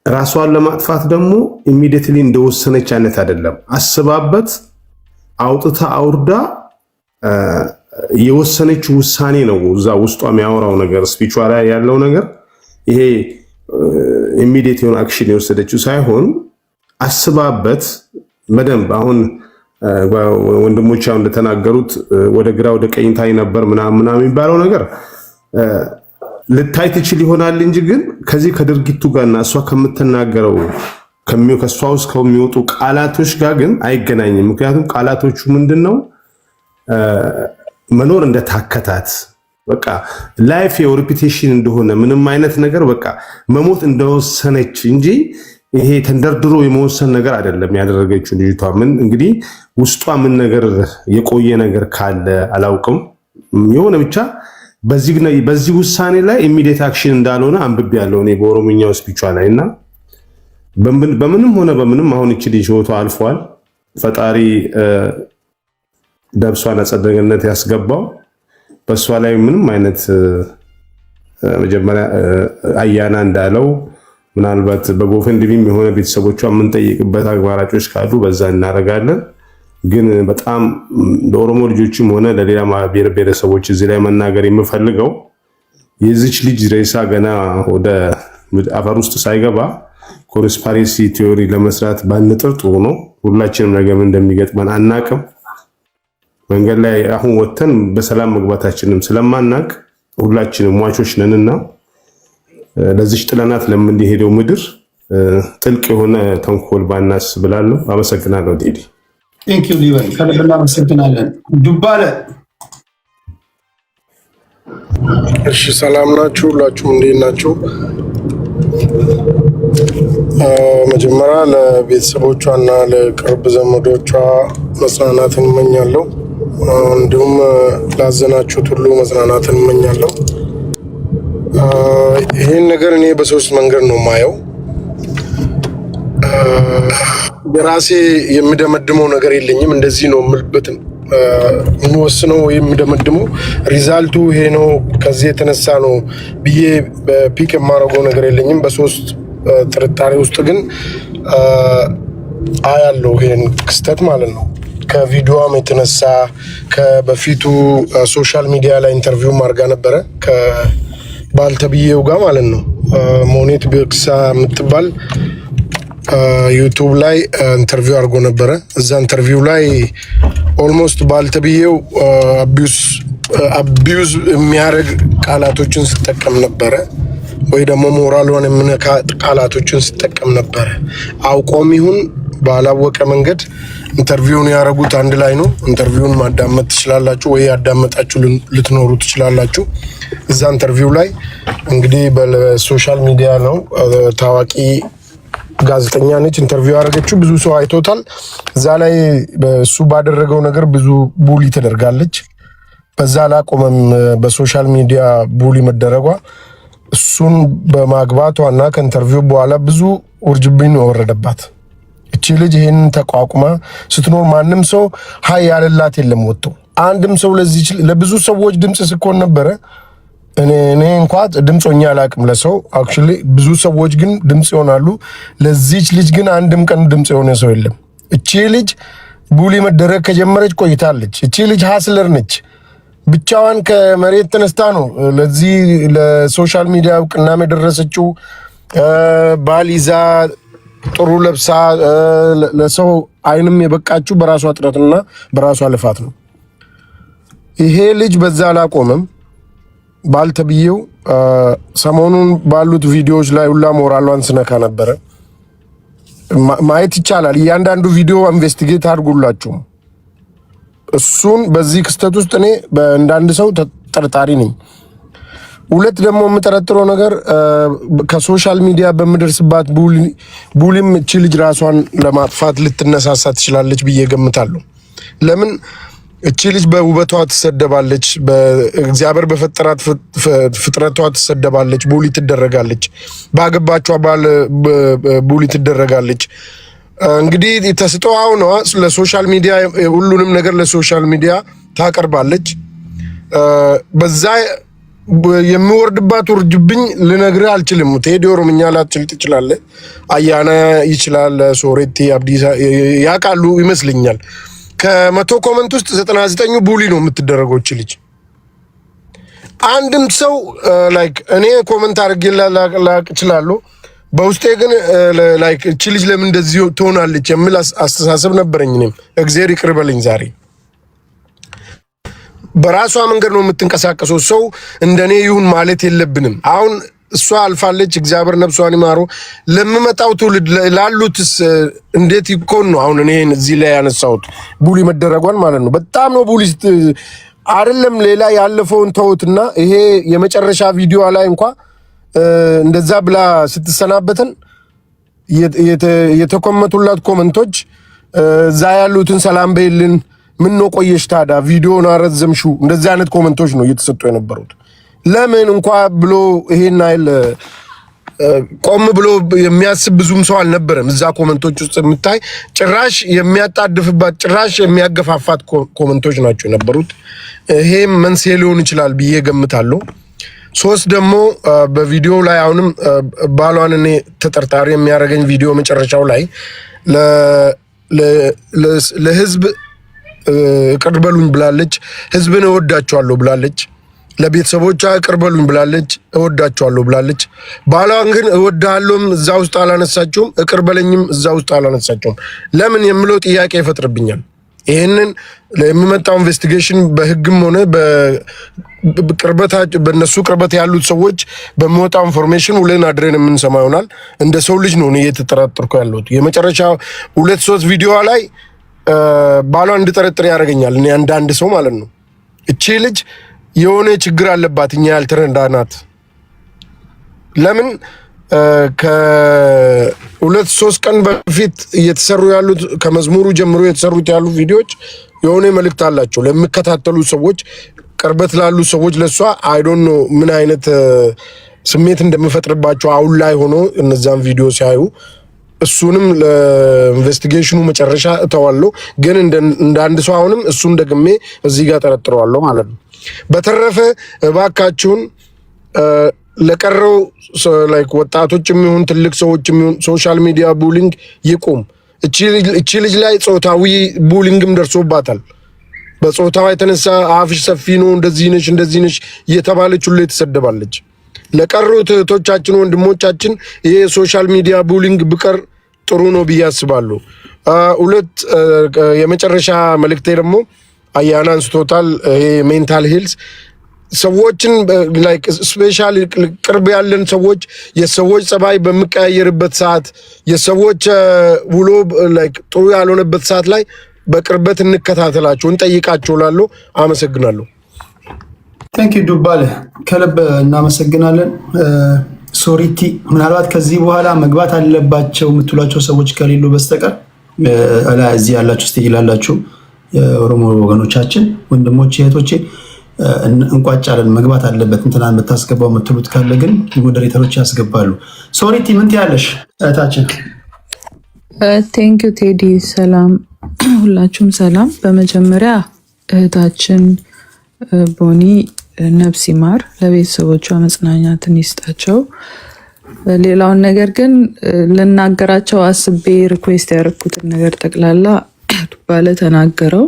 ራሷን ለማጥፋት ደግሞ ኢሚዲየትሊ እንደወሰነች አይነት አይደለም። አስባበት አውጥታ አውርዳ የወሰነችው ውሳኔ ነው። እዛ ውስጧ የሚያወራው ነገር ስፒቿ ላይ ያለው ነገር ይሄ ኢሚዲየት የሆነ አክሽን የወሰደችው ሳይሆን አስባበት በደንብ አሁን ወንድሞቿ እንደተናገሩት ወደ ግራ ወደ ቀኝ ታይ ነበር ምናምን የሚባለው ነገር ልታይ ትችል ይሆናል እንጂ ግን ከዚህ ከድርጊቱ ጋርና እሷ ከምትናገረው ከእሷ ውስጥ ከሚወጡ ቃላቶች ጋር ግን አይገናኝም። ምክንያቱም ቃላቶቹ ምንድነው መኖር እንደታከታት በቃ ላይፍ የሪፒቴሽን እንደሆነ ምንም አይነት ነገር በቃ መሞት እንደወሰነች እንጂ ይሄ ተንደርድሮ የመወሰን ነገር አይደለም ያደረገችው ልጅቷ። ምን እንግዲህ ውስጧ ምን ነገር የቆየ ነገር ካለ አላውቅም። የሆነ ብቻ በዚህ ውሳኔ ላይ ኢሚዲየት አክሽን እንዳልሆነ አንብቤያለሁ እኔ በኦሮምኛው ስፒቿ ላይና በምንም ሆነ በምንም አሁን እቺ ልጅ ህይወቷ አልፏል። ፈጣሪ ነፍሷን አጸደ ገነት ያስገባው። በሷ ላይ ምንም አይነት መጀመሪያ አያና እንዳለው ምናልባት በጎፈንድሚም የሆነ ቤተሰቦቿ የምንጠይቅበት አግባራጮች ካሉ በዛ እናደርጋለን። ግን በጣም ለኦሮሞ ልጆችም ሆነ ለሌላ ብሔር ብሔረሰቦች እዚህ ላይ መናገር የምፈልገው የዚች ልጅ ሬሳ ገና ወደ አፈር ውስጥ ሳይገባ ኮንስፓሬሲ ቲዮሪ ለመስራት ባንጥር ጥሩ ነው። ሁላችንም ነገ ምን እንደሚገጥመን አናቅም። መንገድ ላይ አሁን ወተን በሰላም መግባታችንም ስለማናቅ ሁላችንም ሟቾች ነንና ለዚች ጥለናት ለምንሄደው ምድር ጥልቅ የሆነ ተንኮል ባናስ ብላለሁ። አመሰግናለሁ ቴዲ። ቴንክ ዩ ሊበን ከልብ እናመሰግናለን። ዱባለ እሺ፣ ሰላም ናችሁ? ሁላችሁም እንዴት ናችሁ? መጀመሪያ ለቤተሰቦቿና ለቅርብ ዘመዶቿ መጽናናትን እመኛለሁ። እንዲሁም ላዘናችሁት ሁሉ መጽናናትን እመኛለሁ። ይህን ነገር እኔ በሶስት መንገድ ነው ማየው። የራሴ የምደመድመው ነገር የለኝም። እንደዚህ ነው የምልበትም የምወስነው የምደመድመው ሪዛልቱ ይሄ ነው ከዚህ የተነሳ ነው ብዬ ፒክ የማደርገው ነገር የለኝም። በሶስት ጥርጣሬ ውስጥ ግን አያለው ይሄን ክስተት ማለት ነው። ከቪዲዮም የተነሳ ከበፊቱ ሶሻል ሚዲያ ላይ ኢንተርቪው ማድረጋ ነበረ ከባልተብዬው ጋር ማለት ነው። ሞኔት በክሳ የምትባል ዩቱብ ላይ ኢንተርቪው አድርጎ ነበረ። እዛ ኢንተርቪው ላይ ኦልሞስት ባልተብዬው አቢዩዝ የሚያደርግ ቃላቶችን ስጠቀም ነበረ። ወይ ደግሞ ሞራሏን የምነካ ቃላቶችን ሲጠቀም ነበረ። አውቆም ይሁን ባላወቀ መንገድ ኢንተርቪውን ያደረጉት አንድ ላይ ነው። ኢንተርቪውን ማዳመጥ ትችላላችሁ፣ ወይ ያዳመጣችሁ ልትኖሩ ትችላላችሁ። እዛ ኢንተርቪው ላይ እንግዲህ በሶሻል ሚዲያ ነው ታዋቂ ጋዜጠኛ ነች ኢንተርቪው ያደረገችው። ብዙ ሰው አይቶታል። እዛ ላይ በሱ ባደረገው ነገር ብዙ ቡሊ ተደርጋለች። በዛ አላቆመም። በሶሻል ሚዲያ ቡሊ መደረጓ እሱን በማግባቷና ከኢንተርቪው በኋላ ብዙ ውርጅብኝ ወረደባት። እቺ ልጅ ይሄንን ተቋቁማ ስትኖር ማንም ሰው ሀይ ያለላት የለም ወጥቶ አንድም ሰው ለብዙ ሰዎች ድምጽ ስኮን ነበረ። እኔ እንኳን ድምጾኛ አላቅም ለሰው አክቹሊ ብዙ ሰዎች ግን ድምጽ ይሆናሉ። ለዚች ልጅ ግን አንድም ቀን ድምጽ የሆነ ሰው የለም። እቺ ልጅ ቡሊ መደረግ ከጀመረች ቆይታለች። እቺ ልጅ ሀስለር ነች። ብቻዋን ከመሬት ተነስታ ነው ለዚህ ለሶሻል ሚዲያ እውቅና የደረሰችው። ባል ይዛ ጥሩ ለብሳ ለሰው አይንም የበቃችው በራሷ ጥረትና በራሷ ልፋት ነው። ይሄ ልጅ በዛ አላቆመም። ባልተብየው ሰሞኑን ባሉት ቪዲዮዎች ላይ ሁላ ሞራሏን ስነካ ነበረ። ማየት ይቻላል። እያንዳንዱ ቪዲዮ ኢንቨስቲጌት አድርጉላችሁ። እሱን በዚህ ክስተት ውስጥ እኔ እንዳንድ ሰው ተጠርጣሪ ነኝ። ሁለት ደግሞ የምጠረጥረው ነገር ከሶሻል ሚዲያ በምደርስባት ቡሊም እቺ ልጅ ራሷን ለማጥፋት ልትነሳሳ ትችላለች ብዬ ገምታለሁ። ለምን እቺ ልጅ በውበቷ ትሰደባለች፣ በእግዚአብሔር በፈጠራት ፍጥረቷ ትሰደባለች፣ ቡሊ ትደረጋለች፣ ባገባቿ ባል ቡሊ ትደረጋለች። እንግዲህ ተስጦአው ነው ለሶሻል ሚዲያ ሁሉንም ነገር ለሶሻል ሚዲያ ታቀርባለች። በዛ የሚወርድባት ውርጅብኝ ልነግርህ አልችልም። ቴዲ ኦሮምኛ ላትችል ትችላለህ፣ አያና ይችላል፣ ሶሬቲ አብዲሳ ያውቃሉ ይመስለኛል። ከመቶ ኮመንት ውስጥ 99ኙ ቡሊ ነው የምትደረገው እቺ ልጅ። አንድም ሰው ላይክ እኔ ኮመንት አድርጌ ላቅ እችላለሁ፣ በውስጤ ግን ላይክ እቺ ልጅ ለምን እንደዚህ ትሆናለች የሚል አስተሳሰብ ነበረኝ። እኔም እግዚአብሔር ይቅር በለኝ። ዛሬ በራሷ መንገድ ነው የምትንቀሳቀሰው። ሰው እንደኔ ይሁን ማለት የለብንም። አሁን እሷ አልፋለች፣ እግዚአብሔር ነፍሷን ይማሩ። ለምመጣው ትውልድ ላሉትስ እንዴት ይኮን ነው አሁን እኔ እዚህ ላይ ያነሳሁት ቡሊ መደረጓን ማለት ነው። በጣም ነው ቡሊ አይደለም ሌላ ያለፈውን ተውትና ይሄ የመጨረሻ ቪዲዮ ላይ እንኳን እንደዛ ብላ ስትሰናበተን የተኮመቱላት ኮመንቶች እዛ ያሉትን ሰላም በይልን፣ ምን ነው ቆየሽ ታዳ ቪዲዮውን አረዘምሽው፣ እንደዛ አይነት ኮመንቶች ነው እየተሰጡ የነበሩት። ለምን እንኳን ብሎ ይሄን አይል ቆም ብሎ የሚያስብ ብዙም ሰው አልነበረም። እዛ ኮመንቶች ውስጥ የምታይ ጭራሽ የሚያጣድፍባት ጭራሽ የሚያገፋፋት ኮመንቶች ናቸው የነበሩት። ይሄም መንስኤ ሊሆን ይችላል ብዬ ገምታለሁ። ሶስት ደግሞ በቪዲዮ ላይ አሁንም ባሏን እኔ ተጠርጣሪ የሚያደርገኝ ቪዲዮ መጨረሻው ላይ ለህዝብ ይቅር በሉኝ ብላለች። ህዝብን እወዳቸዋለሁ ብላለች። ለቤተሰቦቿ ይቅር በሉኝ ብላለች፣ እወዳቸዋለሁ ብላለች። ባሏን ግን እወዳለሁም እዛ ውስጥ አላነሳቸውም፣ ይቅር በለኝም እዛ ውስጥ አላነሳቸውም። ለምን የምለው ጥያቄ ይፈጥርብኛል። ይህንን የሚመጣው ኢንቨስቲጌሽን በህግም ሆነ በእነሱ ቅርበት ያሉት ሰዎች በሚወጣው ኢንፎርሜሽን ውለን አድረን የምንሰማ ይሆናል። እንደ ሰው ልጅ ነው እየተጠራጠርኩ ያለሁት። የመጨረሻ 2-3 ቪዲዮ ላይ ባሏን እንድጠረጥር ያደርገኛል። እኔ አንዳንድ ሰው ማለት ነው እቺ ልጅ የሆነ ችግር አለባት፣ እኛ ያልተረዳናት። ለምን ከ2-3 ቀን በፊት እየተሰሩ ያሉት ከመዝሙሩ ጀምሮ የተሰሩት ያሉ ቪዲዮዎች የሆነ መልእክት አላቸው ለሚከታተሉ ሰዎች፣ ቅርበት ላሉ ሰዎች። ለሷ አይ ዶንት ኖ ምን አይነት ስሜት እንደምፈጥርባቸው አሁን ላይ ሆኖ እነዛን ቪዲዮ ሲያዩ። እሱንም ለኢንቨስቲጌሽኑ መጨረሻ እተዋለሁ። ግን እንደ አንድ ሰው አሁንም እሱን ደግሜ እዚህ ጋር ጠረጥረዋለሁ ማለት ነው። በተረፈ እባካችሁን ለቀረው ላይክ ወጣቶችም ይሁን ትልቅ ሰዎችም ይሁን ሶሻል ሚዲያ ቡሊንግ ይቁም። እቺ ልጅ ላይ ጾታዊ ቡሊንግም ደርሶባታል። በጾታዋ የተነሳ አፍሽ ሰፊ ነው፣ እንደዚህ ነሽ እየተባለች ሁሉ የተሰደባለች። ለቀሩት እህቶቻችን ወንድሞቻችን ይሄ ሶሻል ሚዲያ ቡሊንግ ብቀር ጥሩ ነው ብዬ አስባለሁ። ሁለት የመጨረሻ መልእክቴ ደግሞ አያና አንስቶታል። ይሄ ሜንታል ሄልዝ ሰዎችን ላይክ ስፔሻሊ ቅርብ ያለን ሰዎች የሰዎች ጸባይ በሚቀያየርበት ሰዓት የሰዎች ውሎ ላይክ ጥሩ ያልሆነበት ሰዓት ላይ በቅርበት እንከታተላቸው እንጠይቃቸው ላለው አመሰግናለሁ። ታንክ ዩ ዱባለ ከልብ እናመሰግናለን። ሶሪቲ ምናልባት ከዚህ በኋላ መግባት አለባቸው የምትሏቸው ሰዎች ከሌሉ በስተቀር እዚህ ያላችሁ ስቴጅ ላላችሁ የኦሮሞ ወገኖቻችን ወንድሞቼ እህቶቼ እንቋጫለን። መግባት አለበት እንትናን ብታስገባው የምትሉት ካለ ግን ሞዴሬተሮች ያስገባሉ። ሶሪቲ ምን ትያለሽ እህታችን? ቴንክ ዩ ቴዲ። ሰላም ሁላችሁም ሰላም። በመጀመሪያ እህታችን ቦኒ ነፍስ ይማር፣ ለቤተሰቦቿ መጽናኛትን ይስጣቸው። ሌላውን ነገር ግን ልናገራቸው አስቤ ሪኩዌስት ያደረኩትን ነገር ጠቅላላ ባለ ተናገረው።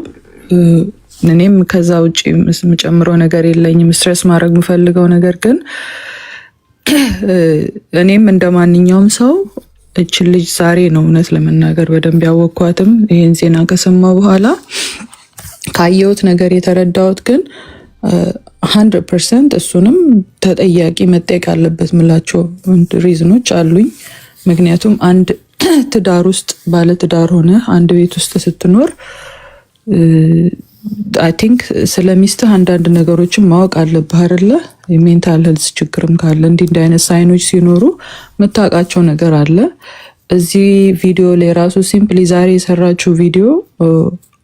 እኔም ከዛ ውጪ የምጨምረው ነገር የለኝም። ስትሬስ ማድረግ የምፈልገው ነገር ግን እኔም እንደ ማንኛውም ሰው እችን ልጅ ዛሬ ነው እውነት ለመናገር በደንብ ያወቅኳትም። ይህን ዜና ከሰማሁ በኋላ ካየሁት ነገር የተረዳሁት ግን 100% እሱንም ተጠያቂ መጠየቅ አለበት ምላቸው ሪዝኖች አሉኝ። ምክንያቱም አንድ ትዳር ውስጥ ባለ ትዳር ሆነ አንድ ቤት ውስጥ ስትኖር አይ ቲንክ ስለሚስትህ አንዳንድ ነገሮችን ማወቅ አለብህ አይደለ? የሜንታል ሄልዝ ችግርም ካለ እንዲህ አይነት ሳይኖች ሲኖሩ የምታውቃቸው ነገር አለ። እዚህ ቪዲዮ ላይ ራሱ ሲምፕሊ ዛሬ የሰራችው ቪዲዮ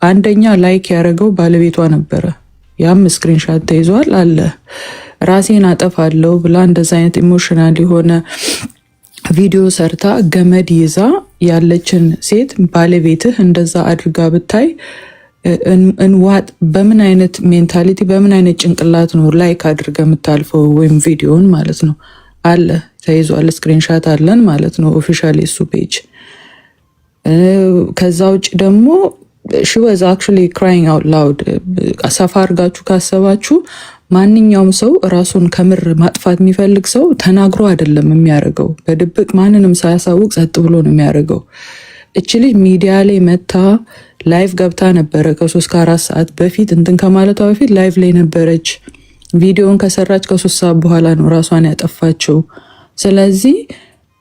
አንደኛ ላይክ ያደረገው ባለቤቷ ነበረ። ያም ስክሪንሻት ተይዟል አለ። ራሴን አጠፋለሁ ብላ እንደዛ አይነት ኢሞሽናል የሆነ ቪዲዮ ሰርታ ገመድ ይዛ ያለችን ሴት ባለቤትህ እንደዛ አድርጋ ብታይ እንዋጥ በምን አይነት ሜንታሊቲ በምን አይነት ጭንቅላት ነው ላይክ አድርገ የምታልፈው? ወይም ቪዲዮን ማለት ነው አለ ተይዟል፣ ስክሪንሻት አለን ማለት ነው ኦፊሻሊ እሱ ፔጅ። ከዛ ውጭ ደግሞ she was actually crying out loud። ሰፋ አድርጋችሁ ካሰባችሁ ማንኛውም ሰው ራሱን ከምር ማጥፋት የሚፈልግ ሰው ተናግሮ አይደለም የሚያደርገው፣ በድብቅ ማንንም ሳያሳውቅ ጸጥ ብሎ ነው የሚያደርገው። እቺ ልጅ ሚዲያ ላይ መታ ላይቭ ገብታ ነበረ ከ3 ከ4 ሰዓት በፊት እንትን ከማለቷ በፊት ላይቭ ላይ ነበረች። ቪዲዮን ከሰራች ከ3 ሰዓት በኋላ ነው ራሷን ያጠፋችው። ስለዚህ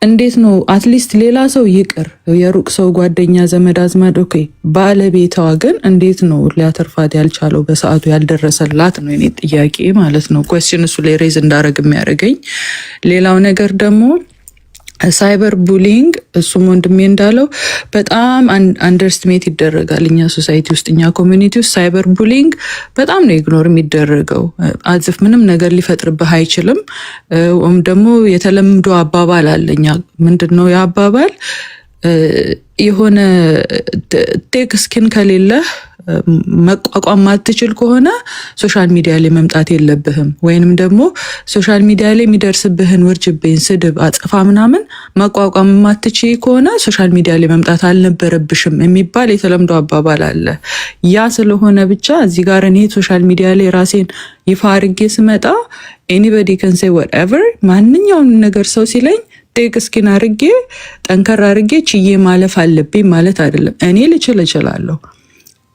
እንዴት ነው አትሊስት ሌላ ሰው ይቅር፣ የሩቅ ሰው ጓደኛ፣ ዘመድ አዝማድ ኦኬ፣ ባለቤቷ ግን እንዴት ነው ሊያተርፋት ያልቻለው? በሰዓቱ ያልደረሰላት ነው የኔ ጥያቄ ማለት ነው። ኩዌስችን እሱ ላይ ሬዝ እንዳደረግ የሚያደርገኝ። ሌላው ነገር ደግሞ ሳይበር ቡሊንግ እሱም ወንድሜ እንዳለው በጣም አንደርስትሜት ይደረጋል እኛ ሶሳይቲ ውስጥ እኛ ኮሚኒቲ ውስጥ ሳይበር ቡሊንግ በጣም ነው ኢግኖር የሚደረገው። አዝፍ ምንም ነገር ሊፈጥርብህ አይችልም። ወይም ደግሞ የተለምዶ አባባል አለኛ ምንድነው የአባባል የሆነ ቴክ ስኪን ከሌለህ መቋቋም ማትችል ከሆነ ሶሻል ሚዲያ ላይ መምጣት የለብህም። ወይንም ደግሞ ሶሻል ሚዲያ ላይ የሚደርስብህን ውርጅብኝ፣ ስድብ፣ አጽፋ ምናምን መቋቋም ማትችል ከሆነ ሶሻል ሚዲያ ላይ መምጣት አልነበረብሽም የሚባል የተለምዶ አባባል አለ። ያ ስለሆነ ብቻ እዚህ ጋር እኔ ሶሻል ሚዲያ ላይ ራሴን ይፋ አድርጌ ስመጣ ኤኒባዲ ካን ሴይ ዋትኤቨር ማንኛውም ነገር ሰው ሲለኝ ቴክ ስኪን አድርጌ ጠንከር አድርጌ ችዬ ማለፍ አለብኝ ማለት አይደለም። እኔ ልችል እችላለሁ፣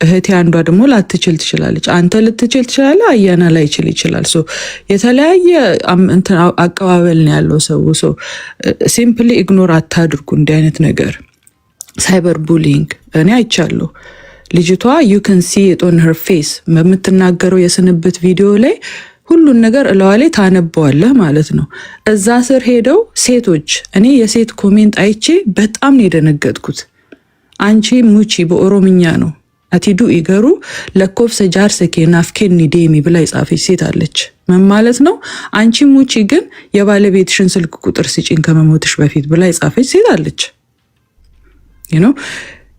እህቴ አንዷ ደግሞ ላትችል ትችላለች፣ አንተ ልትችል ትችላለህ፣ አያና ላይችል ይችላል። ሶ የተለያየ አቀባበል ነው ያለው ሰው። ሶ ሲምፕሊ ኢግኖር አታድርጉ እንዲህ አይነት ነገር። ሳይበር ቡሊንግ እኔ አይቻለሁ። ልጅቷ ዩ ካን ሲ ኢት ኦን ሄር ፌስ በምትናገረው የስንብት ቪዲዮ ላይ ሁሉን ነገር እለዋ ላይ ታነበዋለህ ማለት ነው። እዛ ስር ሄደው ሴቶች፣ እኔ የሴት ኮሜንት አይቼ በጣም ነው የደነገጥኩት። አንቺ ሙቺ በኦሮምኛ ነው አቲዱ ይገሩ ለኮፍ ሰጃር ሰኬ ናፍኬን ኒዴሚ ብላ የጻፈች ሴት አለች። ምን ማለት ነው? አንቺ ሙቺ ግን የባለቤትሽን ስልክ ቁጥር ስጪን ከመሞትሽ በፊት ብላ የጻፈች ሴት አለች።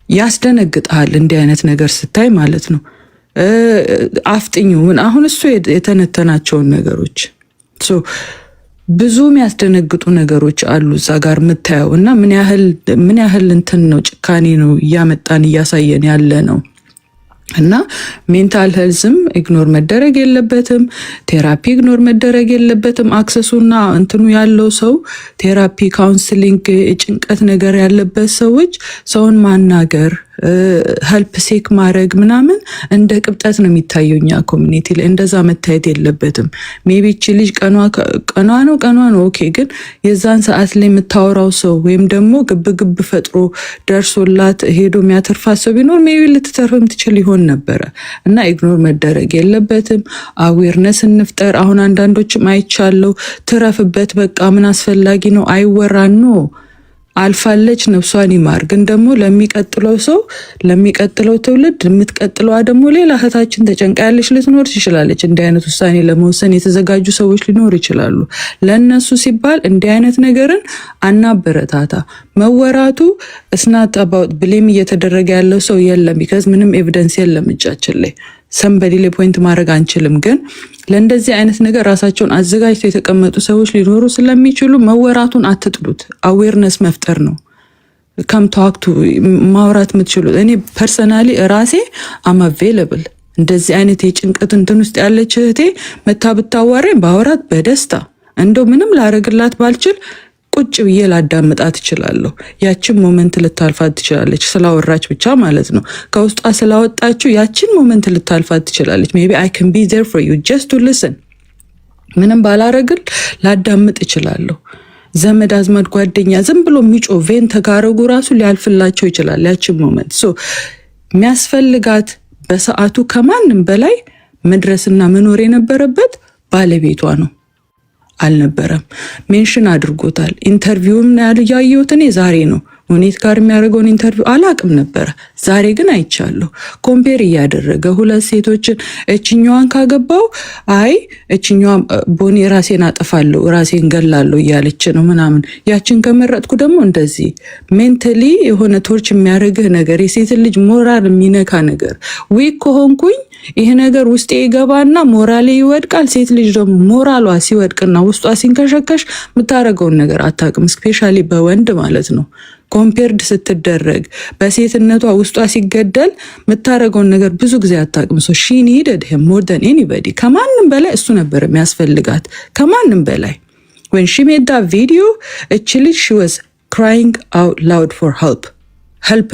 ያስደነግጣል እንዲህ አይነት ነገር ስታይ ማለት ነው። አፍጥኙ ምን አሁን እሱ የተነተናቸውን ነገሮች ብዙ የሚያስደነግጡ ነገሮች አሉ እዛ ጋር የምታየው እና ምን ያህል እንትን ነው ጭካኔ ነው እያመጣን እያሳየን ያለ ነው። እና ሜንታል ሄልዝም ኢግኖር መደረግ የለበትም። ቴራፒ ኢግኖር መደረግ የለበትም። አክሰሱና እንትኑ ያለው ሰው ቴራፒ፣ ካውንስሊንግ፣ ጭንቀት ነገር ያለበት ሰዎች ሰውን ማናገር ሄልፕ ሴክ ማድረግ ምናምን እንደ ቅብጠት ነው የሚታየው እኛ ኮሚኒቲ ላይ። እንደዛ መታየት የለበትም። ሜቢ እቺ ልጅ ቀኗ ነው ኦኬ። ግን የዛን ሰዓት ላይ የምታወራው ሰው ወይም ደግሞ ግብ ፈጥሮ ደርሶላት ሄዶ የሚያተርፋት ሰው ቢኖር ሜቢ ልትተርፍም ትችል ይሆን ነበረ እና ኢግኖር መደረግ የለበትም። አዌርነስ እንፍጠር። አሁን አንዳንዶችም አይቻለው ትረፍበት በቃ ምን አስፈላጊ ነው አይወራ ነው አልፋለች ነፍሷን ይማር። ግን ደግሞ ለሚቀጥለው ሰው ለሚቀጥለው ትውልድ የምትቀጥለዋ ደግሞ ሌላ እህታችን ተጨንቃ ያለች ልትኖር ትችላለች። እንዲህ አይነት ውሳኔ ለመወሰን የተዘጋጁ ሰዎች ሊኖር ይችላሉ። ለነሱ ሲባል እንዲህ አይነት ነገርን አናበረታታ። መወራቱ እስናት አባውት ብሌም እየተደረገ ያለው ሰው የለም። ቢካዝ ምንም ኤቪደንስ የለም እጃችን ላይ ሰንበዲ ላይ ፖይንት ማድረግ አንችልም። ግን ለእንደዚህ አይነት ነገር ራሳቸውን አዘጋጅተው የተቀመጡ ሰዎች ሊኖሩ ስለሚችሉ መወራቱን አትጥሉት። አዌርነስ መፍጠር ነው። ከምታክቱ ማውራት የምትችሉት። እኔ ፐርሰናሊ ራሴ አም አቬለብል እንደዚህ አይነት የጭንቀት እንትን ውስጥ ያለች እህቴ መታ ብታዋራኝ ባወራት በደስታ እንደው ምንም ላረግላት ባልችል ቁጭ ብዬ ላዳምጣት እችላለሁ። ያችን ሞመንት ልታልፋት ትችላለች፣ ስላወራች ብቻ ማለት ነው። ከውስጧ ስላወጣችው ያችን ሞመንት ልታልፋት ትችላለች። ሜቢ አይ ካን ቢ ዜር ፎር ዩ ጀስት ቱ ሊስን። ምንም ባላረግል ላዳምጥ እችላለሁ። ዘመድ አዝማድ ጓደኛ ዝም ብሎ የሚጮ ቬን ተጋረጉ ራሱ ሊያልፍላቸው ይችላል ያችን ሞመንት። ሶ የሚያስፈልጋት በሰዓቱ ከማንም በላይ መድረስና መኖር የነበረበት ባለቤቷ ነው። አልነበረም። ሜንሽን አድርጎታል። ኢንተርቪውም ያየሁት እኔ ዛሬ ነው። ሁኔት ጋር የሚያደርገውን ኢንተርቪው አላቅም ነበረ። ዛሬ ግን አይቻለሁ። ኮምፔር እያደረገ ሁለት ሴቶችን እችኛዋን ካገባው አይ እችኛዋ ቦኔ ራሴን አጠፋለሁ ራሴን ገላለሁ እያለች ነው ምናምን፣ ያችን ከመረጥኩ ደግሞ እንደዚህ ሜንታሊ የሆነ ቶርች የሚያደርግህ ነገር፣ የሴትን ልጅ ሞራል የሚነካ ነገር ዊክ ከሆንኩኝ ይሄ ነገር ውስጤ ይገባና ሞራሌ ይወድቃል። ሴት ልጅ ደግሞ ሞራሏ ሲወድቅና ውስጧ ሲንከሸከሽ የምታደርገውን ነገር አታውቅም። ስፔሻሊ በወንድ ማለት ነው። ኮምፔርድ ስትደረግ በሴትነቷ ውስጧ ሲገደል የምታደርገውን ነገር ብዙ ጊዜ አታውቅም። ሶ ሺ ኒድድ ሂም ሞር ዛን ኤኒባዲ። ከማንም በላይ እሱ ነበር የሚያስፈልጋት፣ ከማንም በላይ። when she made that video እቺ ልጅ she was crying out loud for help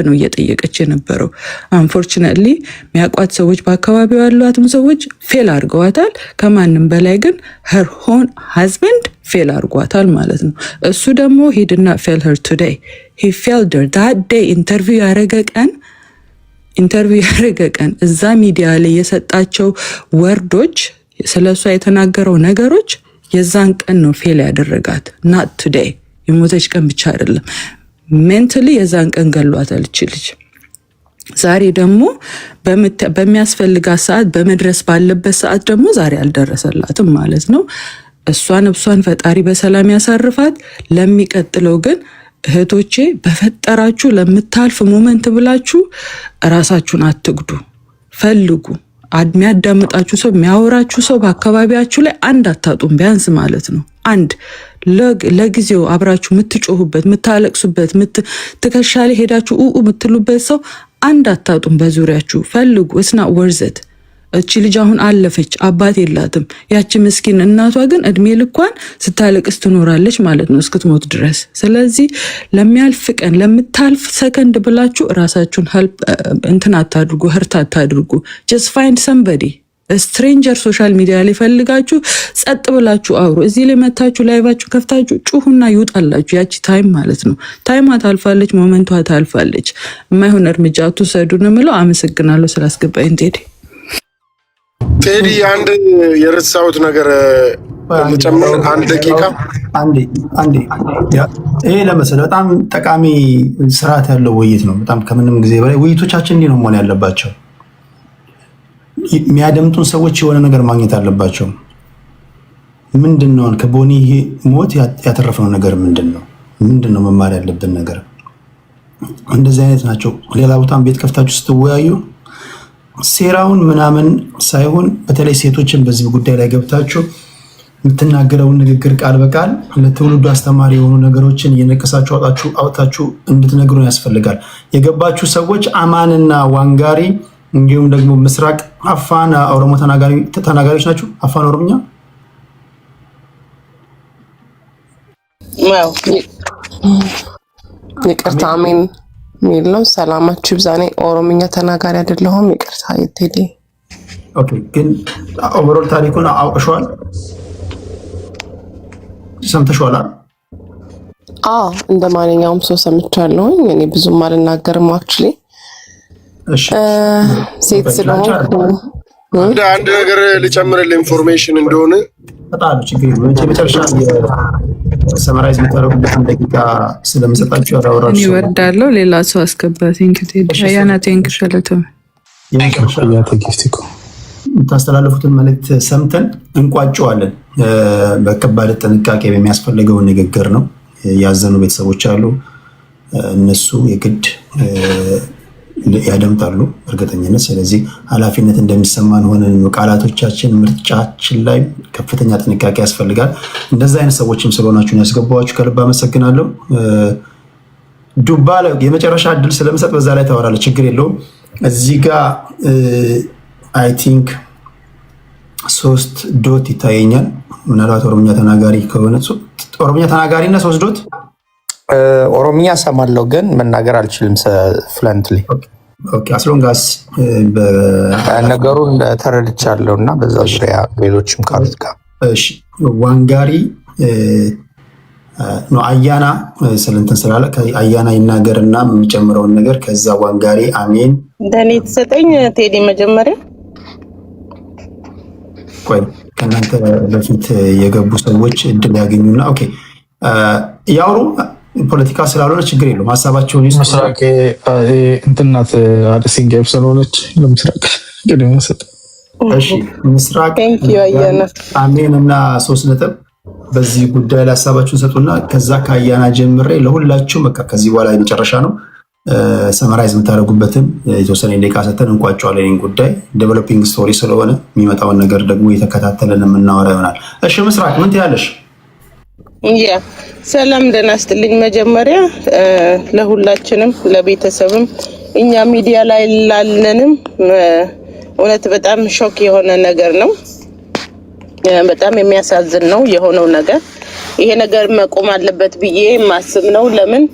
ነው እየጠየቀች የነበረው። አንፎርቹኔትሊ የሚያውቋት ሰዎች በአካባቢው ያሏትም ሰዎች ፌል አድርገዋታል። ከማንም በላይ ግን her own husband ፌል አድርጓታል ማለት ነው። እሱ ደግሞ he did not fail her today, he failed her that day። ኢንተርቪው ያረገ ቀን እዛ ሚዲያ ላይ የሰጣቸው ወርዶች፣ ስለሷ የተናገረው ነገሮች የዛን ቀን ነው ፌል ያደረጋት፣ not today። የሞተች ቀን ብቻ አይደለም፣ ሜንታሊ የዛን ቀን ገሏታል እቺ ልጅ። ዛሬ ደግሞ በሚያስፈልጋት ሰዓት በመድረስ ባለበት ሰዓት ደግሞ ዛሬ አልደረሰላትም ማለት ነው። እሷን ፈጣሪ በሰላም ያሳርፋት። ለሚቀጥለው ግን እህቶቼ በፈጠራችሁ ለምታልፍ ሞመንት ብላችሁ ራሳችሁን አትግዱ። ፈልጉ። የሚያዳምጣችሁ ሰው የሚያወራችሁ ሰው በአካባቢያችሁ ላይ አንድ አታጡም፣ ቢያንስ ማለት ነው። አንድ ለጊዜው አብራችሁ የምትጮሁበት የምታለቅሱበት ትከሻ ላይ ሄዳችሁ ኡኡ የምትሉበት ሰው አንድ አታጡም። በዙሪያችሁ ፈልጉ። እስና ወርዘት እቺ ልጅ አሁን አለፈች፣ አባት የላትም። ያቺ ምስኪን እናቷ ግን እድሜ ልኳን ስታለቅስ ትኖራለች ማለት ነው እስክትሞት ድረስ። ስለዚህ ለሚያልፍ ቀን ለምታልፍ ሰከንድ ብላችሁ ራሳችሁን እንትን አታድርጉ፣ ህርት አታድርጉ። just find somebody ስትሬንጀር ሶሻል ሚዲያ ላይ ፈልጋችሁ ጸጥ ብላችሁ አውሩ። እዚህ ላይ መታችሁ ላይቫችሁ ከፍታችሁ ጩሁና ይውጣላችሁ። ያቺ ታይም ማለት ነው። ታይሟ ታልፋለች፣ ሞመንቷ ታልፋለች። የማይሆን እርምጃ አትውሰዱ ነው የምለው። አመሰግናለሁ ስላስገባኝ ቴዲ። ቴዲ አንድ የረሳሁት ነገር ልጨምር፣ አንድ ደቂቃ። አንዴ ይሄ ለመሰለ በጣም ጠቃሚ ስርዓት ያለው ውይይት ነው። በጣም ከምንም ጊዜ በላይ ውይይቶቻችን እንዲህ ነው መሆን ያለባቸው። የሚያደምጡን ሰዎች የሆነ ነገር ማግኘት አለባቸው። ምንድነው ከቦኒ ሞት ያተረፈው ነገር ምንድነው? ምንድነው መማር ያለብን ነገር? እንደዚህ አይነት ናቸው። ሌላ ቦታም ቤት ከፍታችሁ ስትወያዩ ሴራውን ምናምን ሳይሆን በተለይ ሴቶችን በዚህ ጉዳይ ላይ ገብታችሁ የምትናገረውን ንግግር ቃል በቃል ለትውልዱ አስተማሪ የሆኑ ነገሮችን እየነቀሳችሁ አውጣችሁ እንድትነግሩን ያስፈልጋል። የገባችሁ ሰዎች አማንና ዋንጋሪ እንዲሁም ደግሞ ምስራቅ አፋን ኦሮሞ ተናጋሪዎች ናቸው። አፋን ኦሮምኛ ይቅርታ፣ አሜን። ሚል ነው። ሰላማችሁ ይብዛ። እኔ ኦሮምኛ ተናጋሪ አይደለሁም፣ ይቅርታ ቴዲ። ኦኬ፣ ግን ኦቨሮል ታሪኩን አውቀሽዋል? ሰምተሽዋል? እንደ ማንኛውም ሰው ሰምቻለሁኝ። እኔ ብዙም አልናገርም አክቹሊ ሴት ስለሆንኩ። አንድ ነገር ልጨምርልህ ኢንፎርሜሽን እንደሆነ በጣም ችግር ነው። መጨረሻ ሰመራይዝ የምታደርጉበትን ደቂቃ ስለምሰጣችሁ ያወራችሁ ይወርዳለሁ። ሌላ ሰው አስገባ። ቴንክ ዩ ቴዲ። ያና ቴንክ ሸለተም የምታስተላለፉትን መልእክት ሰምተን እንቋጨዋለን። በከባድ ጥንቃቄ በሚያስፈልገውን ንግግር ነው። ያዘኑ ቤተሰቦች አሉ። እነሱ የግድ ያደምጣሉ እርግጠኝነት። ስለዚህ ኃላፊነት እንደሚሰማን ሆነን ቃላቶቻችን፣ ምርጫችን ላይ ከፍተኛ ጥንቃቄ ያስፈልጋል። እንደዛ አይነት ሰዎችም ስለሆናችሁን ያስገባችሁ ከልብ አመሰግናለሁ። ዱባ የመጨረሻ እድል ስለምሰጥ በዛ ላይ ታወራለህ፣ ችግር የለውም። እዚህ ጋር አይ ቲንክ 3 ዶት ይታየኛል። ምናልባት ኦሮምኛ ተናጋሪ ከሆነ ኦሮምኛ ተናጋሪ እና 3 ዶት ኦሮምኛ ሰማለሁ ግን መናገር አልችልም ፍሉንትሊ። ኦኬ አስሎንጋስ ነገሩን ተረድቻለሁ እና በዛ ዙሪያ ሌሎችም ካሉት ጋር እሺ። ዋንጋሪ ነው አያና ስለንተን ስላለ አያና ይናገርና የሚጨምረውን ነገር ከዛ ዋንጋሪ አሜን። እንደኔ ተሰጠኝ ቴዲ መጀመሪያ ቆይ ከእናንተ በፊት የገቡ ሰዎች እድል ያገኙና ኦኬ ያውሩ። ፖለቲካ ስላልሆነ ችግር የለውም። ሀሳባቸውን ምስራቅ እንትናት አዲሲንግ ስለሆነች ለምስራቅ ቅድም ሰጥ። እሺ ምስራቅ አሜን እና 3 ነጥብ በዚህ ጉዳይ ላይ ሀሳባችሁን ሰጡና ከዛ ከአያና ጀምሬ ለሁላችሁ በቃ ከዚህ በኋላ የመጨረሻ ነው ሰመራይዝ የምታደርጉበትን የተወሰነ ደቂቃ ሰተን እንቋጨዋለን። ይህን ጉዳይ ዴቨሎፒንግ ስቶሪ ስለሆነ የሚመጣውን ነገር ደግሞ እየተከታተለን የምናወራ ይሆናል። እሺ ምስራቅ ምን ትያለሽ? ሰላም ደህና ይስጥልኝ። መጀመሪያ ለሁላችንም ለቤተሰብም እኛ ሚዲያ ላይ ላለንም እውነት በጣም ሾክ የሆነ ነገር ነው። በጣም የሚያሳዝን ነው የሆነው ነገር። ይሄ ነገር መቆም አለበት ብዬ ማስብ ነው። ለምን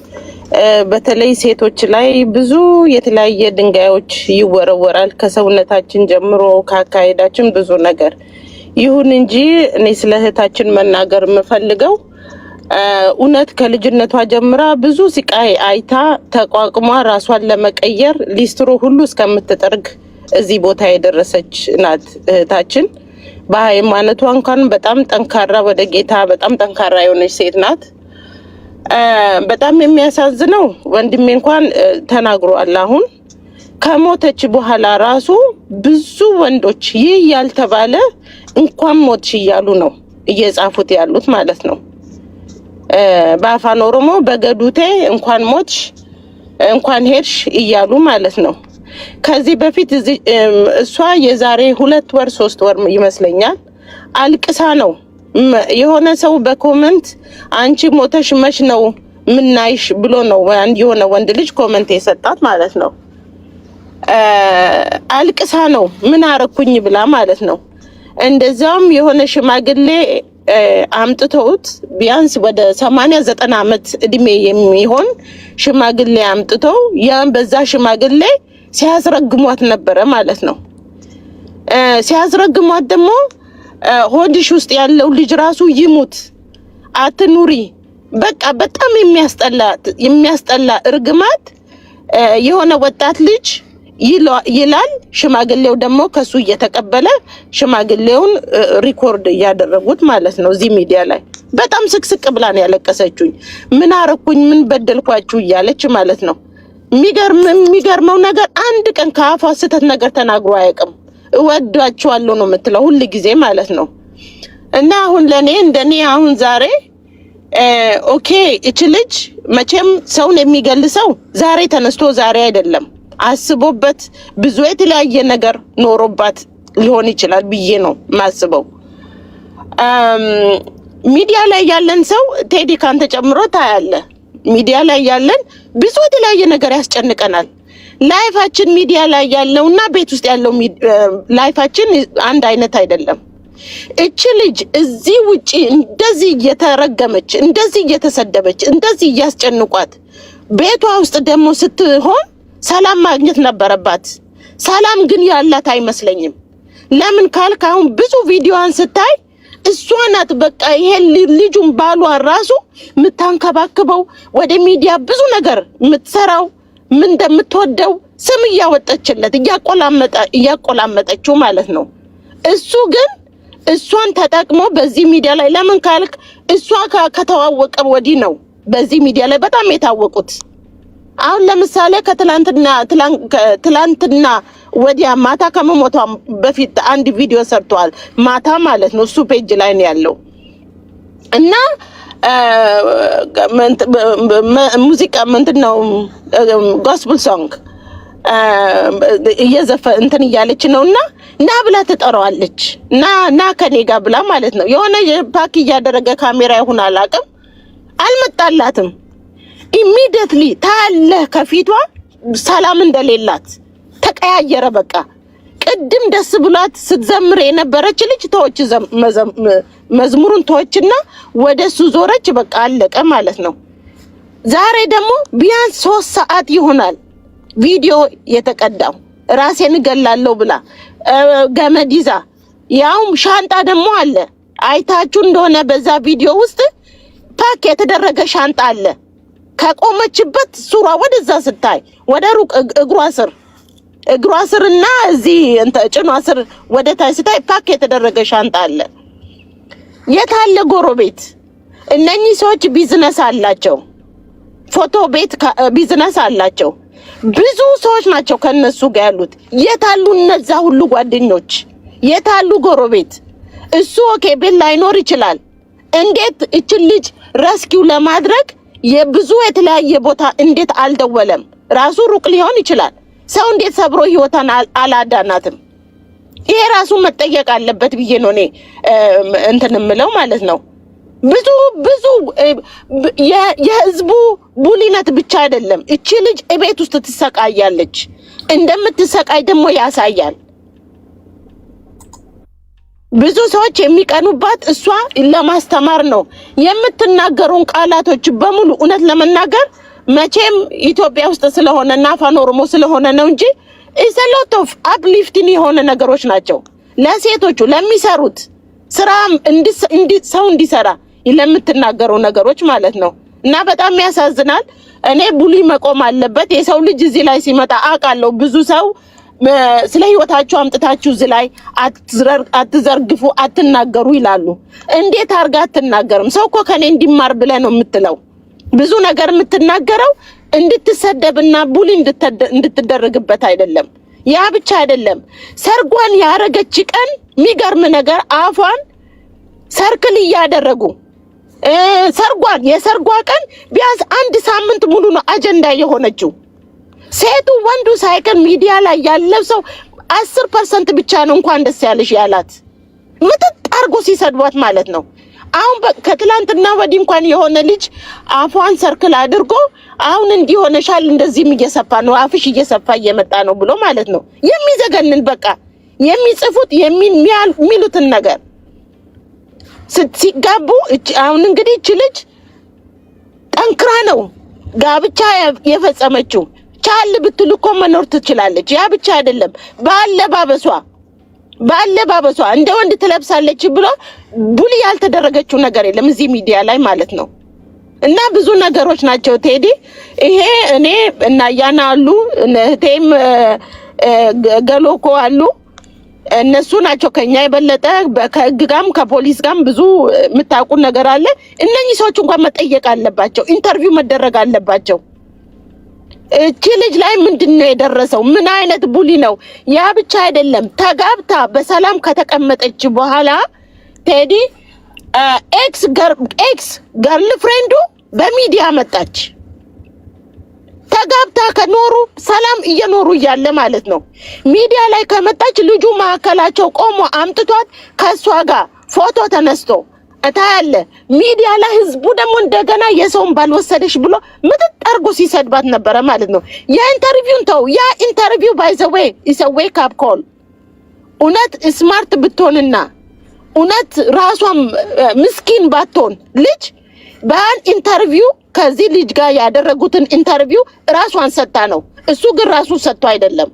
በተለይ ሴቶች ላይ ብዙ የተለያየ ድንጋዮች ይወረወራል ከሰውነታችን ጀምሮ ካካሄዳችን ብዙ ነገር። ይሁን እንጂ እኔ ስለ እህታችን መናገር የምፈልገው እውነት ከልጅነቷ ጀምራ ብዙ ስቃይ አይታ ተቋቁማ ራሷን ለመቀየር ሊስትሮ ሁሉ እስከምትጠርግ እዚህ ቦታ የደረሰች ናት እህታችን። በሃይማኖቷ እንኳን በጣም ጠንካራ ወደ ጌታ በጣም ጠንካራ የሆነች ሴት ናት። በጣም የሚያሳዝነው ወንድሜ እንኳን ተናግሯል። አሁን ከሞተች በኋላ ራሱ ብዙ ወንዶች ይህ ያልተባለ እንኳን ሞትሽ እያሉ ነው እየጻፉት ያሉት ማለት ነው። በአፋን ኦሮሞ በገዱቴ እንኳን ሞትሽ እንኳን ሄድሽ እያሉ ማለት ነው። ከዚህ በፊት እሷ የዛሬ 2 ወር 3 ወር ይመስለኛል አልቅሳ ነው የሆነ ሰው በኮመንት አንቺ ሞተሽ መች ነው ምናይሽ ብሎ ነው የሆነ ወንድ ልጅ ኮመንት የሰጣት ማለት ነው። አልቅሳ ነው ምን አረኩኝ ብላ ማለት ነው። እንደዛም የሆነ ሽማግሌ አምጥተውት ቢያንስ ወደ 80-90 ዓመት እድሜ የሚሆን ሽማግሌ አምጥተው ያን በዛ ሽማግሌ ሲያስረግሟት ነበረ ማለት ነው። ሲያስረግሟት ደግሞ ሆድሽ ውስጥ ያለው ልጅ ራሱ ይሙት አትኑሪ በቃ በጣም የሚያስጠላ እርግማት የሆነ ወጣት ልጅ ይላል። ሽማግሌው ደግሞ ከሱ እየተቀበለ ሽማግሌውን ሪኮርድ እያደረጉት ማለት ነው እዚህ ሚዲያ ላይ። በጣም ስቅስቅ ብላ ነው ያለቀሰችኝ። ምን አረኩኝ ምን በደልኳችሁ እያለች ማለት ነው። የሚገርመው ነገር አንድ ቀን ከአፏ ስህተት ነገር ተናግሮ አያውቅም። እወዳችኋለሁ ነው የምትለው ሁሉ ጊዜ ማለት ነው። እና አሁን ለኔ እንደኔ አሁን ዛሬ ኦኬ እቺ ልጅ መቼም ሰውን የሚገልሰው ዛሬ ተነስቶ ዛሬ አይደለም አስቦበት ብዙ የተለያየ ነገር ኖሮባት ሊሆን ይችላል ብዬ ነው ማስበው። ሚዲያ ላይ ያለን ሰው ቴዲ ካንተ ጨምሮ ታያለ። ሚዲያ ላይ ያለን ብዙ የተለያየ ነገር ያስጨንቀናል። ላይፋችን ሚዲያ ላይ ያለውና ቤት ውስጥ ያለው ላይፋችን አንድ አይነት አይደለም። እቺ ልጅ እዚህ ውጪ እንደዚህ እየተረገመች እንደዚህ እየተሰደበች እንደዚህ እያስጨንቋት ቤቷ ውስጥ ደግሞ ስትሆን ሰላም ማግኘት ነበረባት። ሰላም ግን ያላት አይመስለኝም። ለምን ካልክ አሁን ብዙ ቪዲዮዋን ስታይ እሷ ናት በቃ ይሄ ልጁን ባሏ ራሱ ምታንከባክበው ወደ ሚዲያ ብዙ ነገር ምትሰራው ምን እንደምትወደው ስም ያወጣችለት እያቆላመጠችው ማለት ነው። እሱ ግን እሷን ተጠቅሞ በዚህ ሚዲያ ላይ ለምን ካልክ እሷ ከተዋወቀ ወዲህ ነው በዚህ ሚዲያ ላይ በጣም የታወቁት። አሁን ለምሳሌ ከትላንትና ወዲያ ማታ ከመሞቷ በፊት አንድ ቪዲዮ ሰርቷል። ማታ ማለት ነው እሱ ፔጅ ላይ ነው ያለው እና ሙዚቃ ምንድነው ጎስፕል ሶንግ እየዘፈ እንትን እያለች ነውና ና ብላ ተጠራዋለች ና ከኔ ጋር ብላ ማለት ነው። የሆነ ፓክ እያደረገ ካሜራ ይሁን አላቅም አልመጣላትም። ኢሚዲየትሊ ታለ ከፊቷ ሰላም እንደሌላት ተቀያየረ። በቃ ቅድም ደስ ብሏት ስትዘምር የነበረች ልጅ ተወች መዝሙሩን ተወችና ወደሱ ዞረች። በቃ አለቀ ማለት ነው። ዛሬ ደግሞ ቢያንስ 3 ሰዓት ይሆናል ቪዲዮ የተቀዳው ራሴን እገላለሁ ብላ ገመድ ይዛ ያውም ሻንጣ ደግሞ አለ። አይታችሁ እንደሆነ በዛ ቪዲዮ ውስጥ ፓክ የተደረገ ሻንጣ አለ። ከቆመችበት ሱራ ወደዛ ስታይ ወደ ሩቅ እግሯ ስርና እዚህ ጭኗ ስር ወደ ታይ ስታይ ፓክ የተደረገ ሻንጣ አለ። የታለ ጎረቤት? እነኚህ ሰዎች ቢዝነስ አላቸው፣ ፎቶ ቤት ቢዝነስ አላቸው። ብዙ ሰዎች ናቸው ከነሱ ጋር ያሉት። የታሉ እነዛ ሁሉ ጓደኞች? የታሉ ጎረቤት? እሱ ኦኬ ቤት ላይኖር ይችላል። እንዴት እችን ልጅ ረስኪው ለማድረግ የብዙ የተለያየ ቦታ እንዴት አልደወለም? ራሱ ሩቅ ሊሆን ይችላል። ሰው እንዴት ሰብሮ ህይወታን አላዳናትም? ይሄ ራሱ መጠየቅ አለበት ብዬ ነው እኔ እንትን እምለው ማለት ነው። ብዙ የህዝቡ ቡሊነት ብቻ አይደለም። እቺ ልጅ እቤት ውስጥ ትሰቃያለች። እንደምትሰቃይ ደግሞ ያሳያል። ብዙ ሰዎች የሚቀኑባት እሷ ለማስተማር ነው። የምትናገሩን ቃላቶች በሙሉ እውነት ለመናገር መቼም ኢትዮጵያ ውስጥ ስለሆነና አፋን ኦሮሞ ስለሆነ ነው እንጂ it's a lot of uplifting የሆነ ነገሮች ናቸው። ለሴቶቹ ለሚሰሩት ስራ ሰው እንዲሰራ ለምትናገሩ ነገሮች ማለት ነው። እና በጣም ያሳዝናል። እኔ ቡሊ መቆም አለበት። የሰው ልጅ እዚህ ላይ ሲመጣ አውቃለሁ ብዙ ሰው ስለ ህይወታችሁ አምጥታችሁ እዚህ ላይ አትዘርግፉ አትናገሩ ይላሉ። እንዴት አርጋ አትናገርም? ሰው እኮ ከኔ እንዲማር ብለ ነው የምትለው። ብዙ ነገር የምትናገረው እንድትሰደብና ቡሊ እንድትደረግበት አይደለም። ያ ብቻ አይደለም። ሰርጓን ያረገች ቀን የሚገርም ነገር አፏን ሰርክል እያደረጉ የሰርጓ ቀን ቢያንስ 1 ሳምንት ሙሉ ነው አጀንዳ የሆነችው። ሴቱ ወንዱ ሳይቀር ሚዲያ ላይ ያለው ሰው 10% ብቻ ነው እንኳን ደስ ያለሽ ያላት። ምጥጥ አርጎ ሲሰድቧት ማለት ነው። አሁን ከትላንትና ወዲህ እንኳን የሆነ ልጅ አፏን ሰርክል አድርጎ አሁን እንዲሆነሻል እንደዚህም እየሰፋ ነው አፍሽ እየሰፋ እየመጣ ነው ብሎ ማለት ነው። የሚዘገንን በቃ የሚጽፉት የሚሉትን ነገር ሲጋቡ አሁን እንግዲህ እቺ ልጅ ጠንክራ ነው ጋብቻ የፈጸመችው። ቻል ብትልኮ መኖር ትችላለች። ያ ብቻ አይደለም ባለባበሷ እንደ ወንድ ትለብሳለች ብሎ ቡሊ ያልተደረገችው ነገር የለም እዚህ ሚዲያ ላይ ማለት ነው። እና ብዙ ነገሮች ናቸው ቴዲ። ይሄ እኔ እና ያና አሉ እህቴም ገሎኮ አሉ እነሱ ናቸው ከኛ የበለጠ ከህግ ጋርም ከፖሊስ ጋርም ብዙ የምታውቁ ነገር አለ። እነኚህ ሰዎች እንኳን መጠየቅ አለባቸው፣ ኢንተርቪው መደረግ አለባቸው። እቺ ልጅ ላይ ምንድነው የደረሰው? ምን አይነት ቡሊ ነው? ያ ብቻ አይደለም። ተጋብታ በሰላም ከተቀመጠች በኋላ ቴዲ ኤክስ ገርል ፍሬንዱ በሚዲያ መጣች። ተጋብታ ከኖሩ ሰላም እየኖሩ እያለ ማለት ነው። ሚዲያ ላይ ከመጣች ልጁ ማከላቸው ቆሞ አምጥቷት ከሷ ጋር ፎቶ ተነስቶ እታያለ። ሚዲያ ላይ ህዝቡ ደግሞ እንደገና የሰውን ባልወሰደሽ ብሎ ምጥጥ አርጎ ሲሰድባት ነበረ ማለት ነው። ያ ኢንተርቪውን ተው። ያ ኢንተርቪው ባይ ዘ ዌይ ኢስ አ ዌክ አፕ ኮል። እውነት ስማርት ብትሆንና እውነት ራሷም ምስኪን ባትሆን ልጅ በአን ኢንተርቪው ከዚህ ልጅ ጋር ያደረጉትን ኢንተርቪው ራሷን ሰጥታ ነው። እሱ ግን ራሱ ሰጥቶ አይደለም።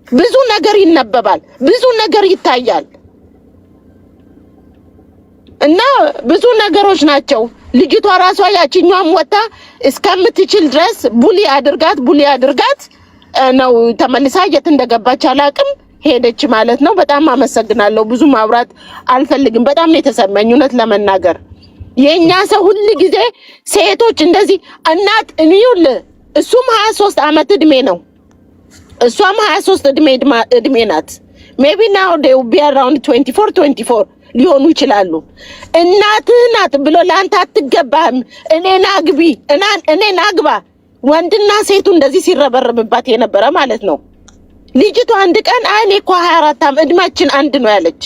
ብዙ ነገር ይነበባል፣ ብዙ ነገር ይታያል እና ብዙ ነገሮች ናቸው። ልጅቷ ራሷ ያቺኛዋም ወጣ እስከምትችል ድረስ ቡሊ አድርጋት ነው ተመልሳ የት እንደገባች አላቅም ሄደች ማለት ነው። በጣም አመሰግናለሁ። ብዙ ማውራት አልፈልግም። በጣም ነው የተሰማኝ እውነት ለመናገር የኛ ሰው ሁሉ ጊዜ ሴቶች እንደዚህ እናት እንዩል እሱም 23 ዓመት እድሜ ነው እሷም 23 እድሜ ናት። maybe now they will be around 24 ሊሆኑ ይችላሉ። እናትህ ናት ብሎ ላንተ አትገባም እኔን አግባ ወንድና ሴቱ እንደዚህ ሲረበረብባት የነበረ ማለት ነው። ልጅቷ አንድ ቀን እኔ እኮ 24 ዓመት እድሜያችን አንድ ነው ያለች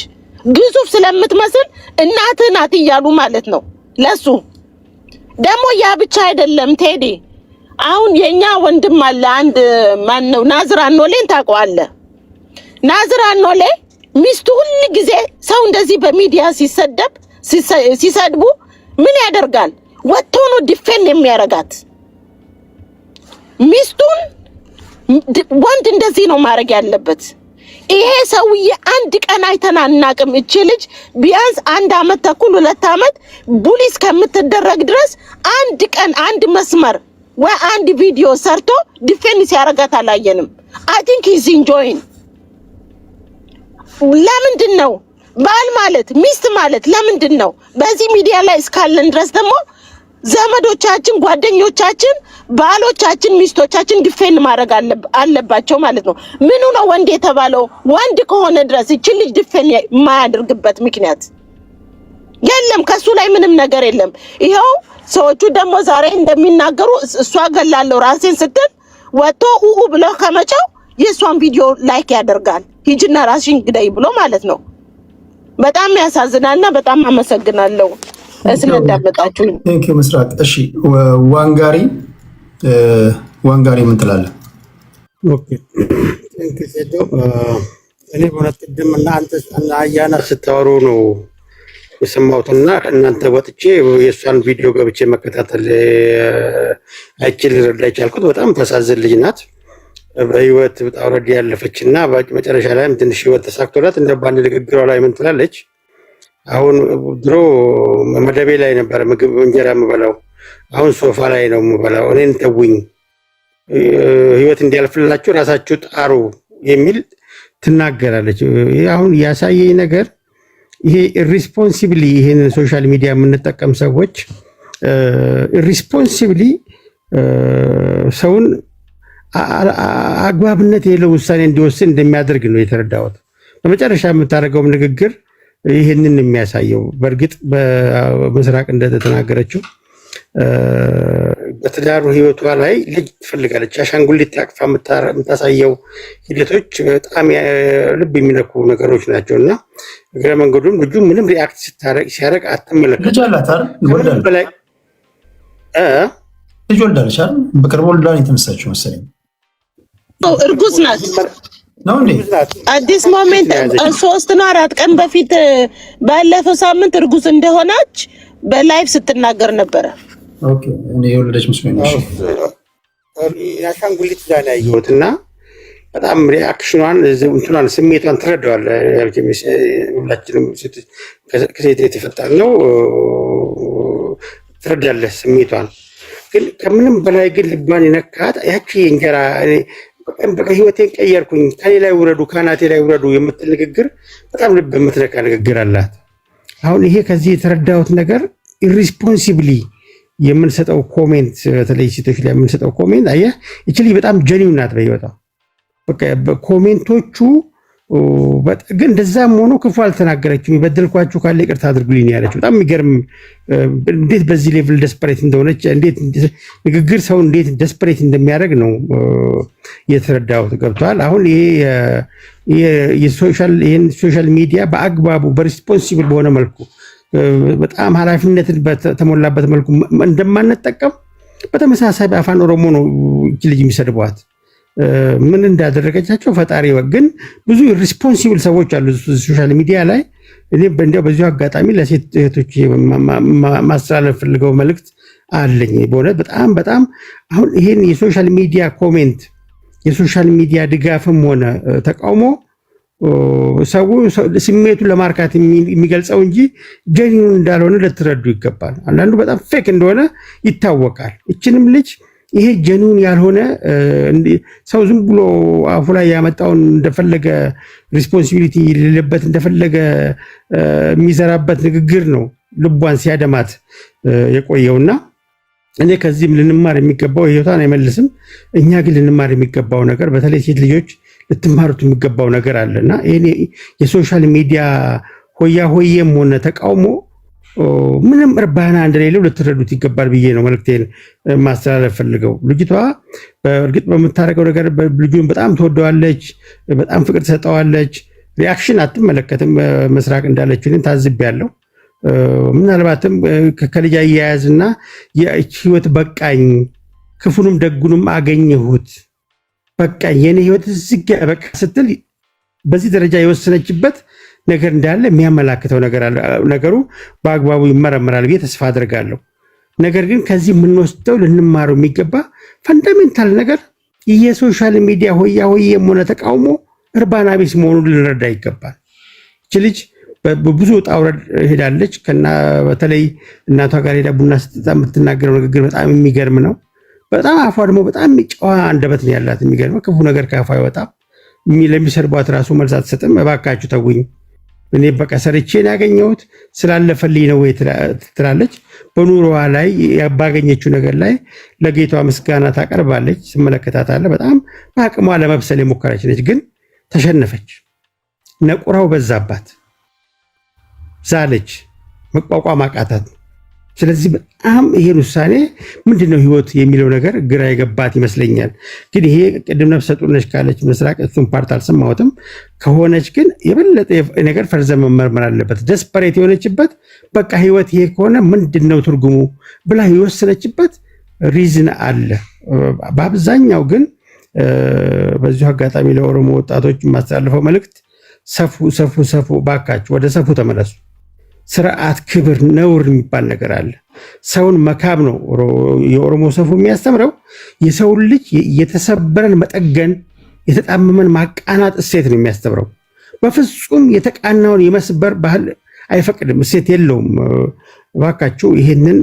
ግዙፍ ስለምትመስል እናትህ ናት እያሉ ማለት ነው። ለሱ ደግሞ ያ ብቻ አይደለም ቴዲ። አሁን የኛ ወንድም አለ አንድ ማን ነው ናዝር አኖሌን ታውቀዋለህ? ናዝር አኖሌ ሚስቱ ሁሉ ጊዜ ሰው እንደዚህ በሚዲያ ሲሰድቡ ምን ያደርጋል? ወጥቶ ነው ዲፌን የሚያረጋት ሚስቱን። ወንድ እንደዚህ ነው ማድረግ ያለበት። ይሄ ሰውዬ አንድ ቀን አይተናናቅም። እቺ ልጅ ቢያንስ 1 ዓመት ተኩል 2 ዓመት ቡሊስ ከምትደረግ ድረስ አንድ ቀን አንድ መስመር ወይ አንድ ቪዲዮ ሰርቶ ዲፌንስ ያረጋት አላየንም። I think he's enjoying። ለምንድን ነው ባል ማለት ሚስት ማለት ለምንድን ነው በዚህ ሚዲያ ላይ እስካለን ድረስ ደግሞ ዘመዶቻችን ጓደኞቻችን ባሎቻችን ሚስቶቻችን ዲፌንድ ማድረግ አለባቸው ማለት ነው። ምኑ ነው ወንድ የተባለው? ወንድ ከሆነ ድረስ እቺ ልጅ ዲፌንድ የማያደርግበት ምክንያት የለም። ከሱ ላይ ምንም ነገር የለም። ይሄው ሰዎቹ ደግሞ ዛሬ እንደሚናገሩ እሷ ገላለሁ ራሴን ስትል ወጥቶ ኡኡ ብሎ ከመጫው የሷን ቪዲዮ ላይክ ያደርጋል። ሂጅና ራስሽን ግደይ ብሎ ማለት ነው። በጣም ያሳዝናልና በጣም አመሰግናለሁ ስለዳመጣችሁኝ። ቴንክ ዩ ምስራቅ። እሺ ዋንጋሪ ምን ትላለህ? ኦኬ ቴንክ ዩ ሴዶ። እኔ በእውነት ቅድም እናንተ አያና ስታወሩ ነው የሰማሁትና እናንተ ወጥቼ የእሷን ቪዲዮ ገብቼ መከታተል አይችል ልረዳ የቻልኩት። በጣም ታሳዝን ልጅ ናት። በህይወት በጣም ወረድ ያለፈችና መጨረሻ ላይም ትንሽ ህይወት ተሳክቶላት እንደ ባንድ ንግግሯ ላይ ምን ትላለች? አሁን ድሮ መደቤ ላይ ነበር ምግብ እንጀራ የምበላው፣ አሁን ሶፋ ላይ ነው የምበላው። እኔን ተውኝ፣ ህይወት እንዲያልፍላችሁ ራሳችሁ ጣሩ የሚል ትናገራለች። ይሄ አሁን ያሳየኝ ነገር ይሄ ኢሪስፖንሲብሊ ይሄን ሶሻል ሚዲያ የምንጠቀም ሰዎች ኢሪስፖንሲብሊ ሰውን አግባብነት የሌለው ውሳኔ እንዲወስን እንደሚያደርግ ነው የተረዳሁት። በመጨረሻ የምታደርገውም ንግግር ይህንን የሚያሳየው በእርግጥ በምስራቅ እንደተናገረችው በትዳሩ ህይወቷ ላይ ልጅ ትፈልጋለች። አሻንጉሊት አቅፋ የምታሳየው ሂደቶች በጣም ልብ የሚነኩ ነገሮች ናቸው እና እግረ መንገዱም ልጁ ምንም ሪአክት ሲያደርግ አትመለከትም። ልጅ አላት አይደል? ልጅ ወልዳለች አይደል? በቅርቡ ወልዳ ነው የተመሳችው መሰለኝ። እርጉዝ ናት ነው እንዴ? አዲስ ሞሜንት 3 ነው 4 ቀን በፊት ባለፈው ሳምንት እርጉዝ እንደሆነች በላይቭ ስትናገር ነበረ። ኦኬ እኔ የወለደች መስሎኝ ነው። ያሻንጉሊት ላይ ያየሁትና በጣም ሪአክሽኗን እንትኗን ስሜቷን ትረዳዋለህ። ሁላችንም ከሴት የተፈጠረ ነው ትረዳለህ ስሜቷን። ግን ከምንም በላይ ግን ልባን የነካት ያቺ እንጀራ በቃ ህይወቴን ቀየርኩኝ ከኔ ላይ ውረዱ ካናቴ ላይ ውረዱ የምትል ንግግር በጣም ልብ የምትነካ ንግግር አላት። አሁን ይሄ ከዚህ የተረዳሁት ነገር ኢሪስፖንሲብሊ የምንሰጠው ኮሜንት በተለይ ሴቶች ላይ የምንሰጠው ኮሜንት አየህ እቺ ልጅ በጣም ጀኒው ናት በህይወቷ። በቃ ኮሜንቶቹ ግን እንደዛም ሆኖ ክፉ አልተናገረችም። የበደልኳችሁ ካለ ይቅርታ አድርጉልኝ ያለችው በጣም የሚገርም እንዴት በዚህ ሌቭል ደስፐሬት እንደሆነች እንዴት ንግግር ሰው እንዴት ደስፐሬት እንደሚያደርግ ነው የተረዳሁት። ገብቷል። አሁን ይሄ የሶሻል ሚዲያ በአግባቡ በሪስፖንሲብል በሆነ መልኩ በጣም ኃላፊነትን በተሞላበት መልኩ እንደማንጠቀም በተመሳሳይ በአፋን ኦሮሞ ነው እቺ ልጅ የሚሰድቧት። ምን እንዳደረገቻቸው ፈጣሪ ወግን ብዙ ሪስፖንሲብል ሰዎች አሉ ሶሻል ሚዲያ ላይ እኔ እንደው በዚሁ አጋጣሚ ለሴት እህቶች ማስተላለፍ ፈልገው መልእክት አለኝ። በእውነት በጣም በጣም አሁን ይሄን የሶሻል ሚዲያ ኮሜንት የሶሻል ሚዲያ ድጋፍም ሆነ ተቃውሞ ሰው ስሜቱን ለማርካት የሚገልጸው እንጂ ጀኒውን እንዳልሆነ ልትረዱ ይገባል። አንዳንዱ በጣም ፌክ እንደሆነ ይታወቃል። እችንም ልጅ ይሄ ጀኒውን ያልሆነ ሰው ዝም ብሎ አፉ ላይ ያመጣውን እንደፈለገ ሪስፖንሲቢሊቲ የሌለበት እንደፈለገ የሚዘራበት ንግግር ነው ልቧን ሲያደማት የቆየውና እኔ ከዚህም ልንማር የሚገባው ህይወቷን አይመልስም። እኛ ግን ልንማር የሚገባው ነገር በተለይ ሴት ልጆች ልትማሩት የሚገባው ነገር አለና ይሄ የሶሻል ሚዲያ ሆያ ሆዬም ሆነ ተቃውሞ ምንም እርባና እንደሌለው ልትረዱት ይገባል ብዬ ነው መልእክቴን ማስተላለፍ ፈልገው። ልጅቷ በእርግጥ በምታረገው ነገር ልጁን በጣም ትወደዋለች፣ በጣም ፍቅር ትሰጠዋለች። ሪአክሽን አትመለከትም። መስራቅ እንዳለችው ግን ታዝቤያለሁ። ምናልባትም ከልጅ አያያዝና የህይወት በቃኝ፣ ክፉንም ደጉንም አገኘሁት፣ በቃኝ የኔ ህይወት ዝግ በቃ ስትል በዚህ ደረጃ የወሰነችበት ነገር እንዳለ የሚያመላክተው ነገር አለ። ነገሩ በአግባቡ ይመረመራል ብዬ ተስፋ አድርጋለሁ። ነገር ግን ከዚህ የምንወስደው ልንማረው የሚገባ ፈንዳሜንታል ነገር የሶሻል ሚዲያ ሆያ ሆዬም ሆነ ተቃውሞ እርባና ቢስ መሆኑን ልንረዳ ይገባል። እቺ ልጅ በብዙ ውጣ ውረድ ሄዳለች። በተለይ እናቷ ጋር ሄዳ ቡና ስትጠጣ የምትናገረው ንግግር በጣም የሚገርም ነው። በጣም አፏ ደግሞ በጣም ጨዋ አንደበት ነው ያላት። የሚገርመው ክፉ ነገር ከአፏ አይወጣም። ለሚሰርቧት ራሱ መልስ አትሰጥም። እባካችሁ ተውኝ፣ እኔ በቃ ሰርቼን ያገኘሁት ስላለፈልኝ ነው ወይ ትላለች። በኑሮዋ ላይ ባገኘችው ነገር ላይ ለጌቷ ምስጋና ታቀርባለች። ስመለከታታለሁ በጣም በአቅሟ ለመብሰል የሞከረች ነች፣ ግን ተሸነፈች። ነቁራው በዛባት፣ ዛለች፣ መቋቋም አቃታት። ስለዚህ በጣም ይሄን ውሳኔ ምንድነው ህይወት የሚለው ነገር ግራ የገባት ይመስለኛል። ግን ይሄ ቅድም ነፍሰ ጡር ነች ካለች መስራቅ እሱን ፓርት አልሰማሁትም። ከሆነች ግን የበለጠ ነገር ፈርዘ መመርመር አለበት። ደስፐሬት የሆነችበት በቃ ህይወት ይሄ ከሆነ ምንድነው ትርጉሙ ብላ የወሰነችበት ሪዝን አለ። በአብዛኛው ግን በዚሁ አጋጣሚ ለኦሮሞ ወጣቶች የማስተላልፈው መልእክት ሰፉ ባካችሁ ወደ ሰፉ ተመለሱ። ስርዓት፣ ክብር፣ ነውር የሚባል ነገር አለ። ሰውን መካብ ነው የኦሮሞ ሰፉ የሚያስተምረው። የሰውን ልጅ የተሰበረን መጠገን፣ የተጣመመን ማቃናት እሴት ነው የሚያስተምረው። በፍጹም የተቃናውን የመስበር ባህል አይፈቅድም፣ እሴት የለውም። እባካችሁ ይሄንን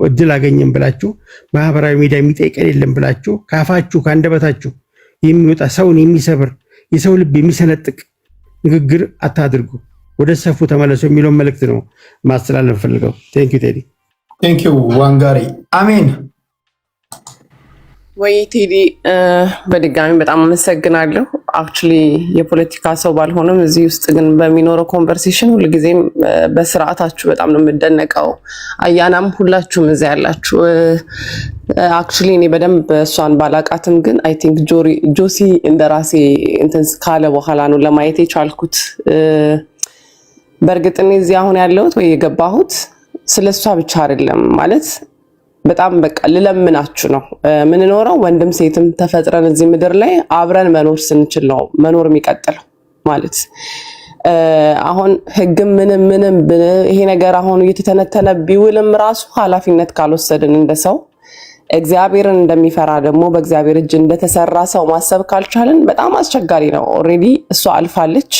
እድል አገኘን ብላችሁ ማህበራዊ ሚዲያ የሚጠይቀን የለም ብላችሁ ካፋችሁ ከአንደበታችሁ የሚወጣ ሰውን የሚሰብር የሰው ልብ የሚሰነጥቅ ንግግር አታድርጉ። ወደ ሰፉ ተመለሱ የሚለውን መልእክት ነው ማስተላለፍ ፈልገው። ቴንክ ዩ ቴዲ። ቴንክ ዩ ዋንጋሪ። አሜን ወይ ቴዲ፣ በድጋሚ በጣም አመሰግናለሁ። አክቹሊ የፖለቲካ ሰው ባልሆነም እዚህ ውስጥ ግን በሚኖረው ኮንቨርሴሽን ሁልጊዜም በስርዓታችሁ በጣም ነው የምደነቀው። አያናም ሁላችሁም እዚህ ያላችሁ አክቹሊ እኔ በደንብ እሷን ባላቃትም ግን አይ ቲንክ ጆሲ እንደራሴ እንትን ካለ በኋላ ነው ለማየት የቻልኩት። በእርግጥ እኔ እዚህ አሁን ያለሁት ወይ የገባሁት ስለሷ ብቻ አይደለም ማለት በጣም በቃ ልለምናችሁ ነው ምንኖረው። ወንድም ሴትም ተፈጥረን እዚህ ምድር ላይ አብረን መኖር ስንችል ነው መኖር የሚቀጥለው ማለት። አሁን ህግም ምንም ይሄ ነገር አሁን እየተተነተነ ቢውልም ራሱ ኃላፊነት ካልወሰድን እንደ ሰው እግዚአብሔርን እንደሚፈራ ደግሞ በእግዚአብሔር እጅ እንደተሰራ ሰው ማሰብ ካልቻልን በጣም አስቸጋሪ ነው። ኦልሬዲ እሷ አልፋለች።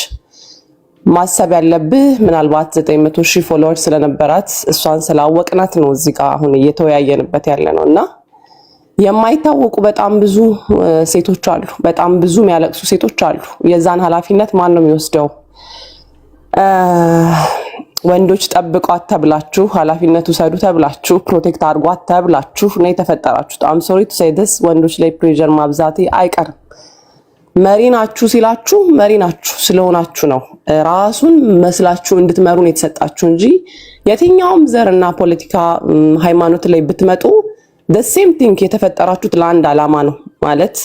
ማሰብ ያለብህ ምናልባት 900,000 ፎሎወርስ ስለነበራት እሷን ስላወቅናት ነው እዚህ ጋር አሁን እየተወያየንበት ያለ ነው። እና የማይታወቁ በጣም ብዙ ሴቶች አሉ፣ በጣም ብዙ የሚያለቅሱ ሴቶች አሉ። የዛን ኃላፊነት ማን ነው የሚወስደው? ወንዶች ጠብቋት ተብላችሁ፣ ኃላፊነቱ ሰዱ ተብላችሁ፣ ፕሮቴክት አድርጓት ተብላችሁ ነው የተፈጠራችሁት። አም ሶሪ ቱ ሴይ ዲስ፣ ወንዶች ላይ ፕሬሸር ማብዛቴ አይቀርም። መሪ ናችሁ ሲላችሁ መሪ ናችሁ ስለሆናችሁ ነው ራሱን መስላችሁ እንድትመሩን የተሰጣችሁ እንጂ የትኛውም ዘርና ፖለቲካ ሃይማኖት ላይ ብትመጡ the same thing የተፈጠራችሁት ለአንድ ዓላማ ነው ማለት።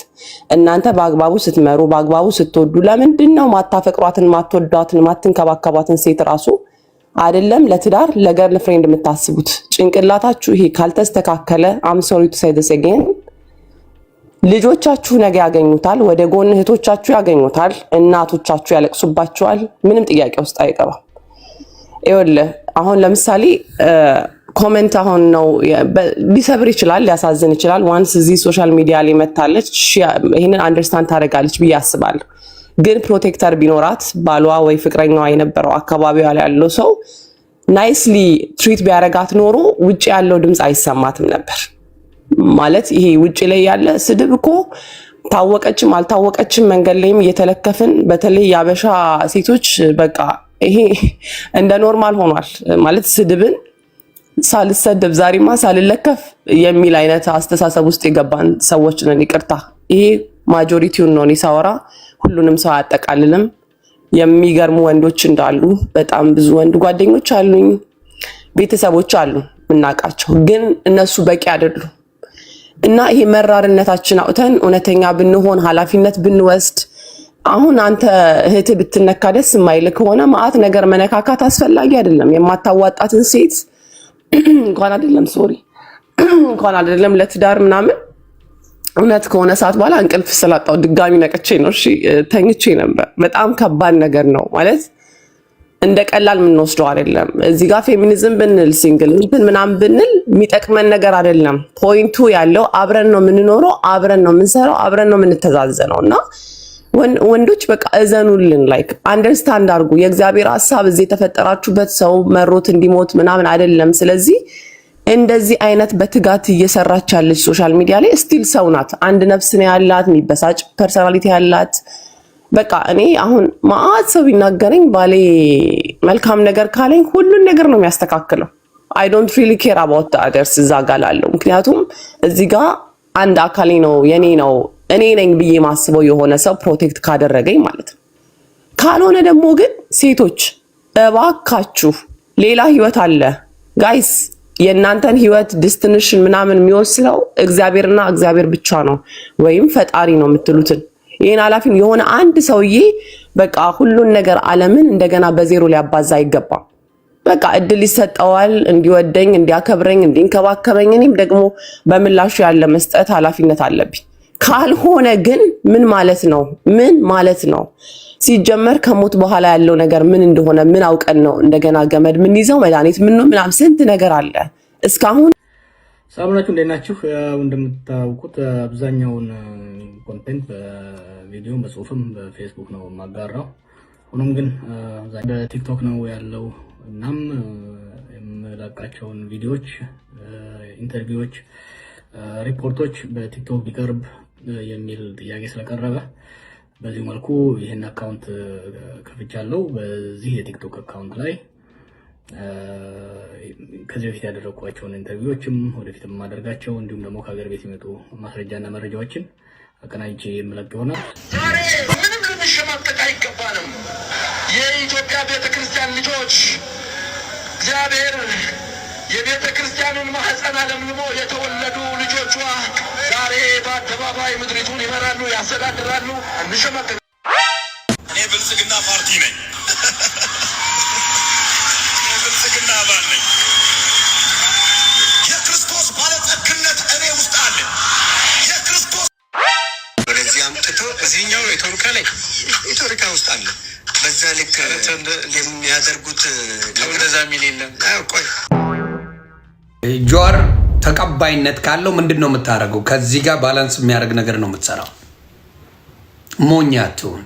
እናንተ በአግባቡ ስትመሩ በአግባቡ ስትወዱ ለምንድን ነው ማታፈቅሯትን ማትወዷትን ማትንከባከቧትን ሴት ራሱ አይደለም ለትዳር ለገርል ፍሬንድ የምታስቡት? ጭንቅላታችሁ ይሄ ካልተስተካከለ I'm sorry to say this again ልጆቻችሁ ነገ ያገኙታል፣ ወደ ጎን እህቶቻችሁ ያገኙታል፣ እናቶቻችሁ ያለቅሱባቸዋል። ምንም ጥያቄ ውስጥ አይገባም። ይኸውልህ አሁን ለምሳሌ ኮሜንት አሁን ነው ሊሰብር ይችላል ሊያሳዝን ይችላል። ዋንስ እዚህ ሶሻል ሚዲያ ላይ መታለች ይሄንን አንደርስታንድ ታደርጋለች ብዬ አስባለሁ። ግን ፕሮቴክተር ቢኖራት ባሏ ወይ ፍቅረኛዋ የነበረው አካባቢዋ ላይ ያለው ሰው ናይስሊ ትሪት ቢያረጋት ኖሮ ውጭ ያለው ድምፅ አይሰማትም ነበር። ማለት ይሄ ውጭ ላይ ያለ ስድብ እኮ ታወቀችም አልታወቀችም መንገድ ላይም እየተለከፍን በተለይ ያበሻ ሴቶች በቃ ይሄ እንደ ኖርማል ሆኗል። ማለት ስድብን ሳልሰደብ ዛሬማ ሳልለከፍ የሚል አይነት አስተሳሰብ ውስጥ የገባን ሰዎች ነን። ይቅርታ ይሄ ማጆሪቲውን ነው ሳወራ፣ ሁሉንም ሰው አያጠቃልልም። የሚገርሙ ወንዶች እንዳሉ በጣም ብዙ ወንድ ጓደኞች አሉኝ፣ ቤተሰቦች አሉ ምናቃቸው፣ ግን እነሱ በቂ አይደሉም። እና ይሄ መራርነታችን አውጥተን እውነተኛ ብንሆን ኃላፊነት ብንወስድ አሁን አንተ እህት ብትነካ ደስ የማይል ከሆነ ማአት ነገር መነካካት አስፈላጊ አይደለም። የማታዋጣትን ሴት እንኳን አይደለም ለትዳር ምናምን እውነት ከሆነ ሰዓት በኋላ እንቅልፍ ስላጣው ድጋሚ ነቅቼ ነው ተኝቼ ነበር። በጣም ከባድ ነገር ነው ማለት እንደ ቀላል የምንወስደው አይደለም። እዚህ ጋር ፌሚኒዝም ብንል ሲንግል ምናምን ብንል የሚጠቅመን ነገር አይደለም። ፖይንቱ ያለው አብረን ነው የምንኖረው፣ አብረን ነው የምንሰራው፣ አብረን ነው የምንተዛዘነው። እና ወንዶች በቃ እዘኑልን፣ ላይክ አንደርስታንድ አድርጉ። የእግዚአብሔር ሀሳብ እዚህ የተፈጠራችሁበት ሰው መሮት እንዲሞት ምናምን አይደለም። ስለዚህ እንደዚህ አይነት በትጋት እየሰራች ያለች ሶሻል ሚዲያ ላይ ስቲል ሰው ናት። አንድ ነፍስ ነው ያላት፣ የሚበሳጭ ፐርሰናሊቲ ያላት። በቃ እኔ አሁን ማአት ሰው ቢናገረኝ ባሌ መልካም ነገር ካለኝ ሁሉን ነገር ነው የሚያስተካክለው። አይ ዶንት ሪሊ ኬር አባውት አደርስ እዛ ጋር ላለው። ምክንያቱም እዚህ ጋር አንድ አካሌ ነው የኔ ነው እኔ ነኝ ብዬ ማስበው የሆነ ሰው ፕሮቴክት ካደረገኝ ማለት ነው። ካልሆነ ደግሞ ግን ሴቶች እባካችሁ ሌላ ህይወት አለ ጋይስ። የእናንተን ህይወት ዲስቲንሽን ምናምን የሚወስነው እግዚአብሔርና እግዚአብሔር ብቻ ነው፣ ወይም ፈጣሪ ነው የምትሉትን ይሄን ኃላፊን የሆነ አንድ ሰውዬ በቃ ሁሉን ነገር ዓለምን እንደገና በዜሮ ሊያባዛ አይገባም። በቃ እድል ይሰጠዋል እንዲወደኝ፣ እንዲያከብረኝ፣ እንዲንከባከበኝ። እኔም ደግሞ በምላሹ ያለ መስጠት ኃላፊነት አለብኝ። ካልሆነ ግን ምን ማለት ነው? ምን ማለት ነው? ሲጀመር ከሞት በኋላ ያለው ነገር ምን እንደሆነ ምን አውቀን ነው እንደገና ገመድ ምን ይዘው መድኃኒት ምን ነው ምናምን ስንት ነገር አለ እስካሁን። ሰላም ናችሁ፣ እንዴት ናችሁ? እንደምታውቁት አብዛኛውን ኮንቴንት በቪዲዮም በጽሁፍም በፌስቡክ ነው የማጋራው። ሆኖም ግን በቲክቶክ ነው ያለው። እናም የምለቃቸውን ቪዲዮዎች፣ ኢንተርቪዎች፣ ሪፖርቶች በቲክቶክ ቢቀርብ የሚል ጥያቄ ስለቀረበ በዚህ መልኩ ይህን አካውንት ከፍቻለሁ። በዚህ የቲክቶክ አካውንት ላይ ከዚህ በፊት ያደረግኳቸውን ኢንተርቪዎችም ወደፊት የማደርጋቸው እንዲሁም ደግሞ ከሀገር ቤት የመጡ ማስረጃና መረጃዎችን አቀናጅቼ የምለቅ ይሆናል። ዛሬ ምንም ልንሸማቀቅ አይገባንም። የኢትዮጵያ ቤተክርስቲያን ልጆች እግዚአብሔር የቤተ ክርስቲያኑን ማህፀን አለምልሞ የተወለዱ ልጆቿ ዛሬ በአደባባይ ምድሪቱን ይመራሉ፣ ያስተዳድራሉ። እንሸማቀቅ። እኔ ብልጽግና ፓርቲ ነኝ። ብልጽግና አባል ነኝ። የክርስቶስ ባለጠግነት እኔ ውስጥ አለ። የክርስቶስ ወደዚህ አምጥቶ እዚህኛው የቶርካ ላይ የቶርካ ውስጥ አለ። በዛ ልክ የሚያደርጉት እንደዛ ሚል የለም። ቆይ ጆዋር ተቀባይነት ካለው ምንድን ነው የምታደርገው? ከዚህ ጋር ባላንስ የሚያደርግ ነገር ነው የምትሰራው። ሞኝ አትሁን።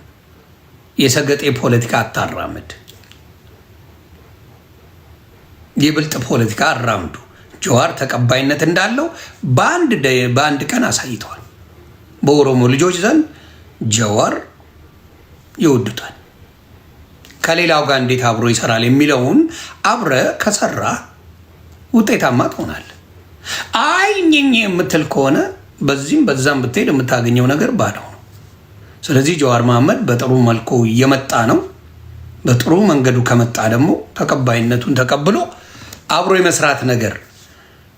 የሰገጤ ፖለቲካ አታራምድ። የብልጥ ፖለቲካ አራምዱ። ጆዋር ተቀባይነት እንዳለው በአንድ ቀን አሳይተዋል። በኦሮሞ ልጆች ዘንድ ጆዋር ይወዱታል። ከሌላው ጋር እንዴት አብሮ ይሰራል የሚለውን አብረ ከሰራ ውጤታማ ትሆናለህ። አይኝኝ የምትል ከሆነ በዚህም በዛም ብትሄድ የምታገኘው ነገር ባለው ነው። ስለዚህ ጀዋር መሐመድ በጥሩ መልኩ እየመጣ ነው። በጥሩ መንገዱ ከመጣ ደግሞ ተቀባይነቱን ተቀብሎ አብሮ የመስራት ነገር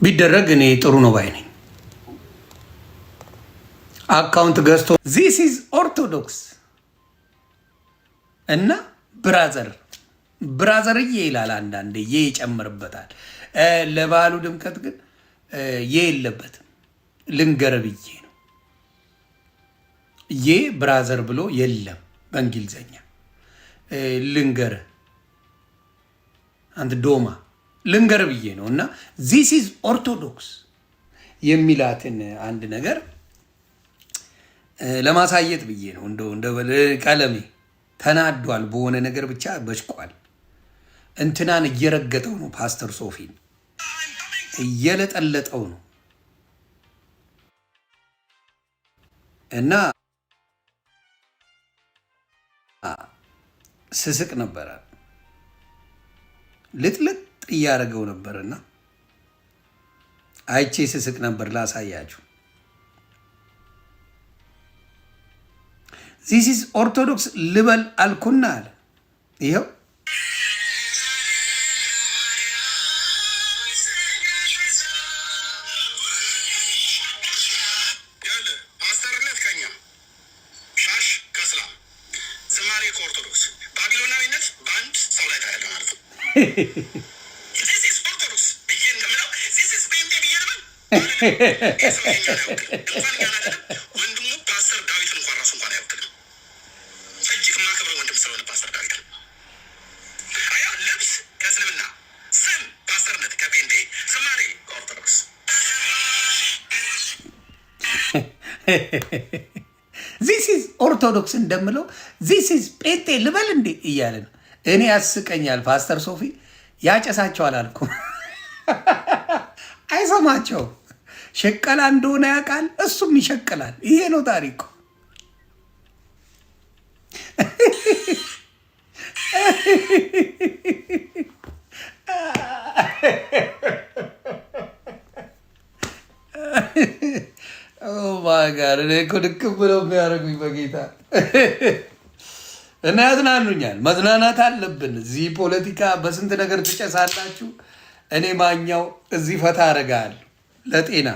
ቢደረግ እኔ ጥሩ ነው ባይ ነኝ። አካውንት ገዝቶ ዚስ ኢዝ ኦርቶዶክስ እና ብራዘርዬ ይላል። አንዳንዴ ይጨምርበታል። ለባህሉ ድምቀት ግን የለበትም። ልንገር ብዬ ነው። ብራዘር ብሎ የለም በእንግሊዘኛ። ልንገር አንተ ዶማ ልንገር ብዬ ነው። እና ዚስ ኢዝ ኦርቶዶክስ የሚላትን አንድ ነገር ለማሳየት ብዬ ነው። እንደ ቀለሜ ተናዷል በሆነ ነገር ብቻ በሽቋል። እንትናን እየረገጠው ነው፣ ፓስተር ሶፊን እየለጠለጠው ነው። እና ስስቅ ነበረ፣ ልጥልጥ እያደረገው ነበርና አይቼ ስስቅ ነበር። ላሳያችሁ። ዚስ ኢዝ ኦርቶዶክስ ልበል አልኩና አለ። ይኸው ፓስተርነት ከኛ ሻሽ ከእስላም ዝማሬ ከኦርቶዶክስ ባቢሎናዊነት በአንድ ሰው ላይ ታያለ ማለት ነው። ዚስ ኢዝ ኦርቶዶክስ ብዬ እንደምለው ዚስ ኢዝ ጴንጤ ብዬ ልበል ሰው የኛ አይወክልም። እንኳን እኛን አይደለም ወንድሙ ፓስተር ዳዊትን እንኳን ራሱ እንኳን አይወክልም። እጅግ የማከብረው ወንድም ስለሆነ ፓስተር ዳዊት አያ ልብስ ከእስልምና፣ ስም ፓስተርነት ከጴንጤ፣ ዝማሬ ከኦርቶዶክስ ዚስ ኢዝ ኦርቶዶክስ እንደምለው ዚስ ኢዝ ጴንጤ ልበል እንዴ እያለ ነው። እኔ ያስቀኛል። ፓስተር ሶፊ ያጨሳቸዋል አልኩም። አይሰማቸውም። ሸቀላ እንደሆነ ያውቃል፣ እሱም ይሸቅላል። ይሄ ነው ታሪኩ። ጋር እኔ እኮ ድክም ብለው የሚያደርጉኝ በጌታ እና ያዝናኑኛል። መዝናናት አለብን። እዚህ ፖለቲካ በስንት ነገር ትጨሳላችሁ። እኔ ማኛው እዚህ ፈታ አደርጋለሁ ለጤና